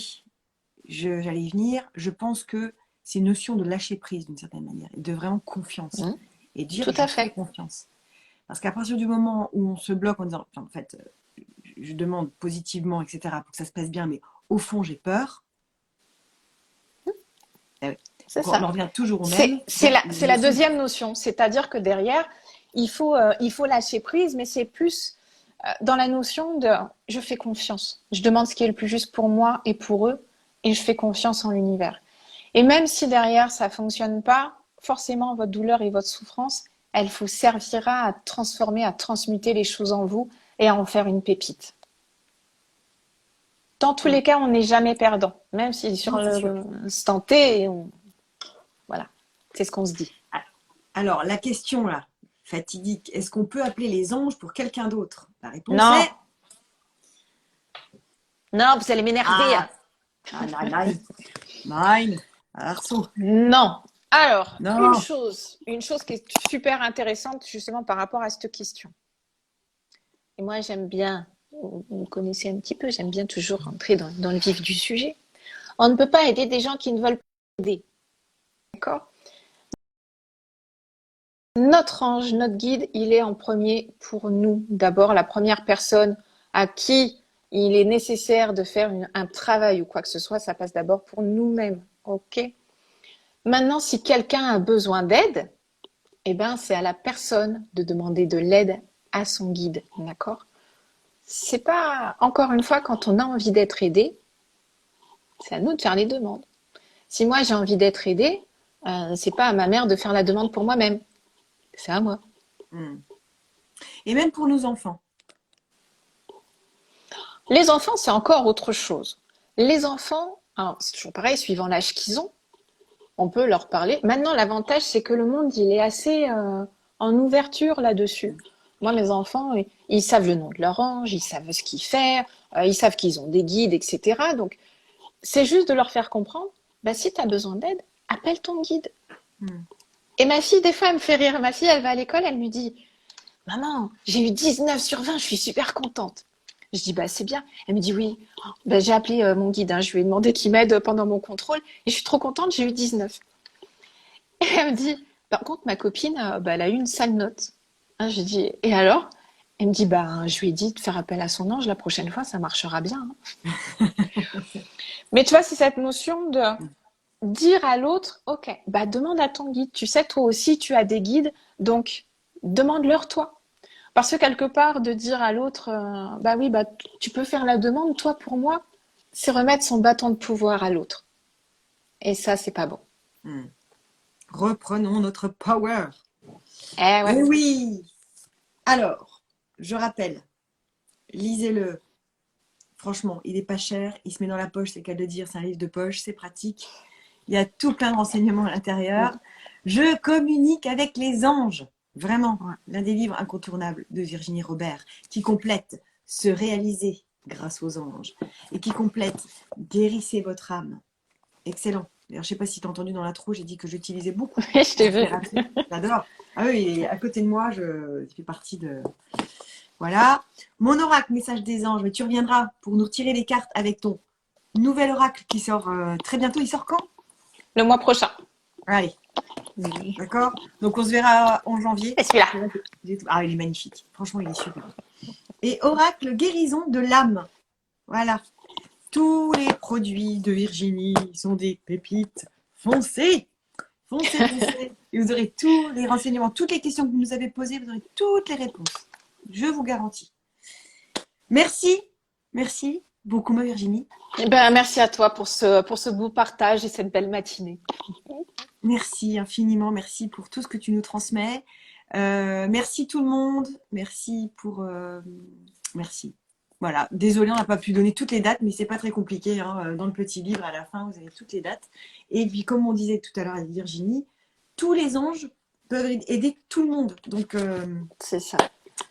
[SPEAKER 1] j'allais y venir, je pense que c'est une notion de lâcher prise d'une certaine manière, et de vraiment confiance.
[SPEAKER 2] Mmh.
[SPEAKER 1] Et dire
[SPEAKER 2] Tout
[SPEAKER 1] je
[SPEAKER 2] à
[SPEAKER 1] fais
[SPEAKER 2] fait.
[SPEAKER 1] confiance. Parce qu'à partir du moment où on se bloque en disant, enfin, en fait, je demande positivement, etc., pour que ça se passe bien, mais au fond, j'ai peur, eh oui.
[SPEAKER 2] C'est
[SPEAKER 1] Donc, on
[SPEAKER 2] ça.
[SPEAKER 1] en revient toujours au
[SPEAKER 2] C'est
[SPEAKER 1] même.
[SPEAKER 2] c'est la,
[SPEAKER 1] Les
[SPEAKER 2] c'est la
[SPEAKER 1] notions.
[SPEAKER 2] deuxième notion, c'est-à-dire que derrière, il faut lâcher prise, mais c'est plus dans la notion de je fais confiance. Je demande ce qui est le plus juste pour moi et pour eux, et je fais confiance en l'univers. Et même si derrière ça fonctionne pas, forcément votre douleur et votre souffrance, elle vous servira à transformer, à transmuter les choses en vous et à en faire une pépite. Dans tous les cas, on n'est jamais perdant. Même si sur
[SPEAKER 1] Non, c'est sûr.
[SPEAKER 2] l'instant T, voilà, c'est ce qu'on se dit.
[SPEAKER 1] Alors, la question là, fatidique, est-ce qu'on peut appeler les anges pour quelqu'un d'autre? La réponse
[SPEAKER 2] Non,
[SPEAKER 1] est
[SPEAKER 2] non, vous allez m'énerver.
[SPEAKER 1] ah, nein, nein, Arceau.
[SPEAKER 2] Non. Alors,
[SPEAKER 1] Non.
[SPEAKER 2] une chose qui est super intéressante justement par rapport à cette question. Et moi, j'aime bien, vous me connaissez un petit peu, j'aime bien toujours rentrer dans le vif du sujet. On ne peut pas aider des gens qui ne veulent pas aider. D'accord? Notre ange, notre guide, il est en premier pour nous. D'abord, la première personne à qui il est nécessaire de faire un travail ou quoi que ce soit, ça passe d'abord pour nous-mêmes. OK? Maintenant, si quelqu'un a besoin d'aide, eh ben, c'est à la personne de demander de l'aide à son guide. D'accord? C'est pas, encore une fois, quand on a envie d'être aidé, c'est à nous de faire les demandes. Si moi j'ai envie d'être aidée, c'est pas à ma mère de faire la demande pour moi-même. C'est à moi.
[SPEAKER 1] Et même pour nos enfants.
[SPEAKER 2] Les enfants, c'est encore autre chose. Les enfants, alors, c'est toujours pareil, suivant l'âge qu'ils ont, on peut leur parler. Maintenant, l'avantage, c'est que le monde, il est assez en ouverture là-dessus. Moi, mes enfants, ils savent le nom de leur ange, ils savent ce qu'ils font, ils savent qu'ils ont des guides, etc. Donc, c'est juste de leur faire comprendre, bah, si tu as besoin d'aide, appelle ton guide. Et ma fille, des fois, elle me fait rire. Ma fille, elle va à l'école, elle me dit, maman, j'ai eu 19 sur 20, je suis super contente. Je dis, bah, c'est bien. Elle me dit, oui. Bah, j'ai appelé mon guide, hein. Je lui ai demandé qu'il m'aide pendant mon contrôle et je suis trop contente, j'ai eu 19. Et elle me dit, par contre, ma copine, bah, elle a eu une sale note. Hein, je dis, et alors? Elle me dit, bah, je lui ai dit de faire appel à son ange, la prochaine fois, ça marchera bien. Hein. Mais tu vois, c'est cette notion de dire à l'autre, ok, bah, demande à ton guide. Tu sais, toi aussi, tu as des guides, donc demande-leur toi. Parce que quelque part, de dire à l'autre, bah oui, bah, tu peux faire la demande, toi pour moi, c'est remettre son bâton de pouvoir à l'autre. Et ça, c'est pas bon.
[SPEAKER 1] Reprenons notre power.
[SPEAKER 2] Eh ouais.
[SPEAKER 1] Et oui. Alors, je rappelle, lisez-le. Franchement, il n'est pas cher, il se met dans la poche, c'est le cas de dire, c'est un livre de poche, c'est pratique. Il y a tout plein de renseignements à l'intérieur. Je communique avec les anges. Vraiment, l'un des livres incontournables de Virginie Robert, qui complète Se réaliser grâce aux anges et qui complète Guérissez votre âme. Excellent. D'ailleurs, je ne sais pas si tu as entendu dans l'intro, j'ai dit que j'utilisais beaucoup.
[SPEAKER 2] Je t'ai vu.
[SPEAKER 1] J'adore. Ah oui, il est à côté de moi, je fais partie de... Voilà. Mon oracle, message des anges. Mais tu reviendras pour nous retirer les cartes avec ton nouvel oracle qui sort très bientôt. Il sort quand?
[SPEAKER 2] Le mois prochain.
[SPEAKER 1] Allez. D'accord. Donc, on se verra en janvier.
[SPEAKER 2] Et celui-là.
[SPEAKER 1] Ah, il est magnifique. Franchement, il est super. Et oracle guérison de l'âme. Voilà. Tous les produits de Virginie sont des pépites. Foncez. Foncez, foncez. Et vous aurez tous les renseignements, toutes les questions que vous nous avez posées, vous aurez toutes les réponses. Je vous garantis. Merci. Merci beaucoup, ma Virginie.
[SPEAKER 2] Eh ben, merci à toi pour ce beau partage et cette belle matinée.
[SPEAKER 1] Merci infiniment. Merci pour tout ce que tu nous transmets. Merci tout le monde. Merci pour... merci. Voilà. Désolée, on n'a pas pu donner toutes les dates, mais c'est pas très compliqué. Hein. Dans le petit livre, à la fin, vous avez toutes les dates. Et puis, comme on disait tout à l'heure avec Virginie, tous les anges peuvent aider tout le monde. Donc,
[SPEAKER 2] c'est ça.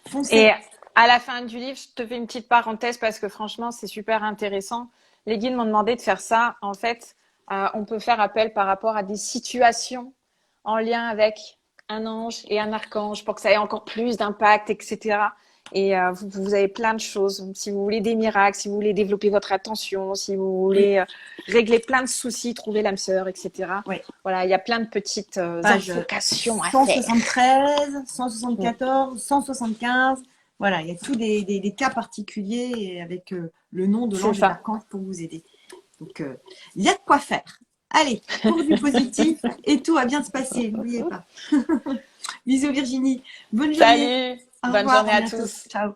[SPEAKER 1] Foncez.
[SPEAKER 2] Et à la fin du livre, je te fais une petite parenthèse parce que franchement, c'est super intéressant. Les guides m'ont demandé de faire ça. En fait, on peut faire appel par rapport à des situations en lien avec un ange et un archange pour que ça ait encore plus d'impact, etc. Et vous avez plein de choses. Si vous voulez des miracles, si vous voulez développer votre attention, si vous voulez régler plein de soucis, trouver l'âme sœur, etc.
[SPEAKER 1] Oui.
[SPEAKER 2] Voilà, il y a plein de petites invocations à faire.
[SPEAKER 1] 173, 174, 175. Voilà, il y a tous des cas particuliers et avec le nom de l'ange et l'archange pour vous aider. Donc, il y a de quoi faire. Allez, pour du positif et tout va bien se passer, n'oubliez pas. Bisous Virginie. Bonne journée.
[SPEAKER 2] Salut. Bonne journée à tous.
[SPEAKER 1] Ciao.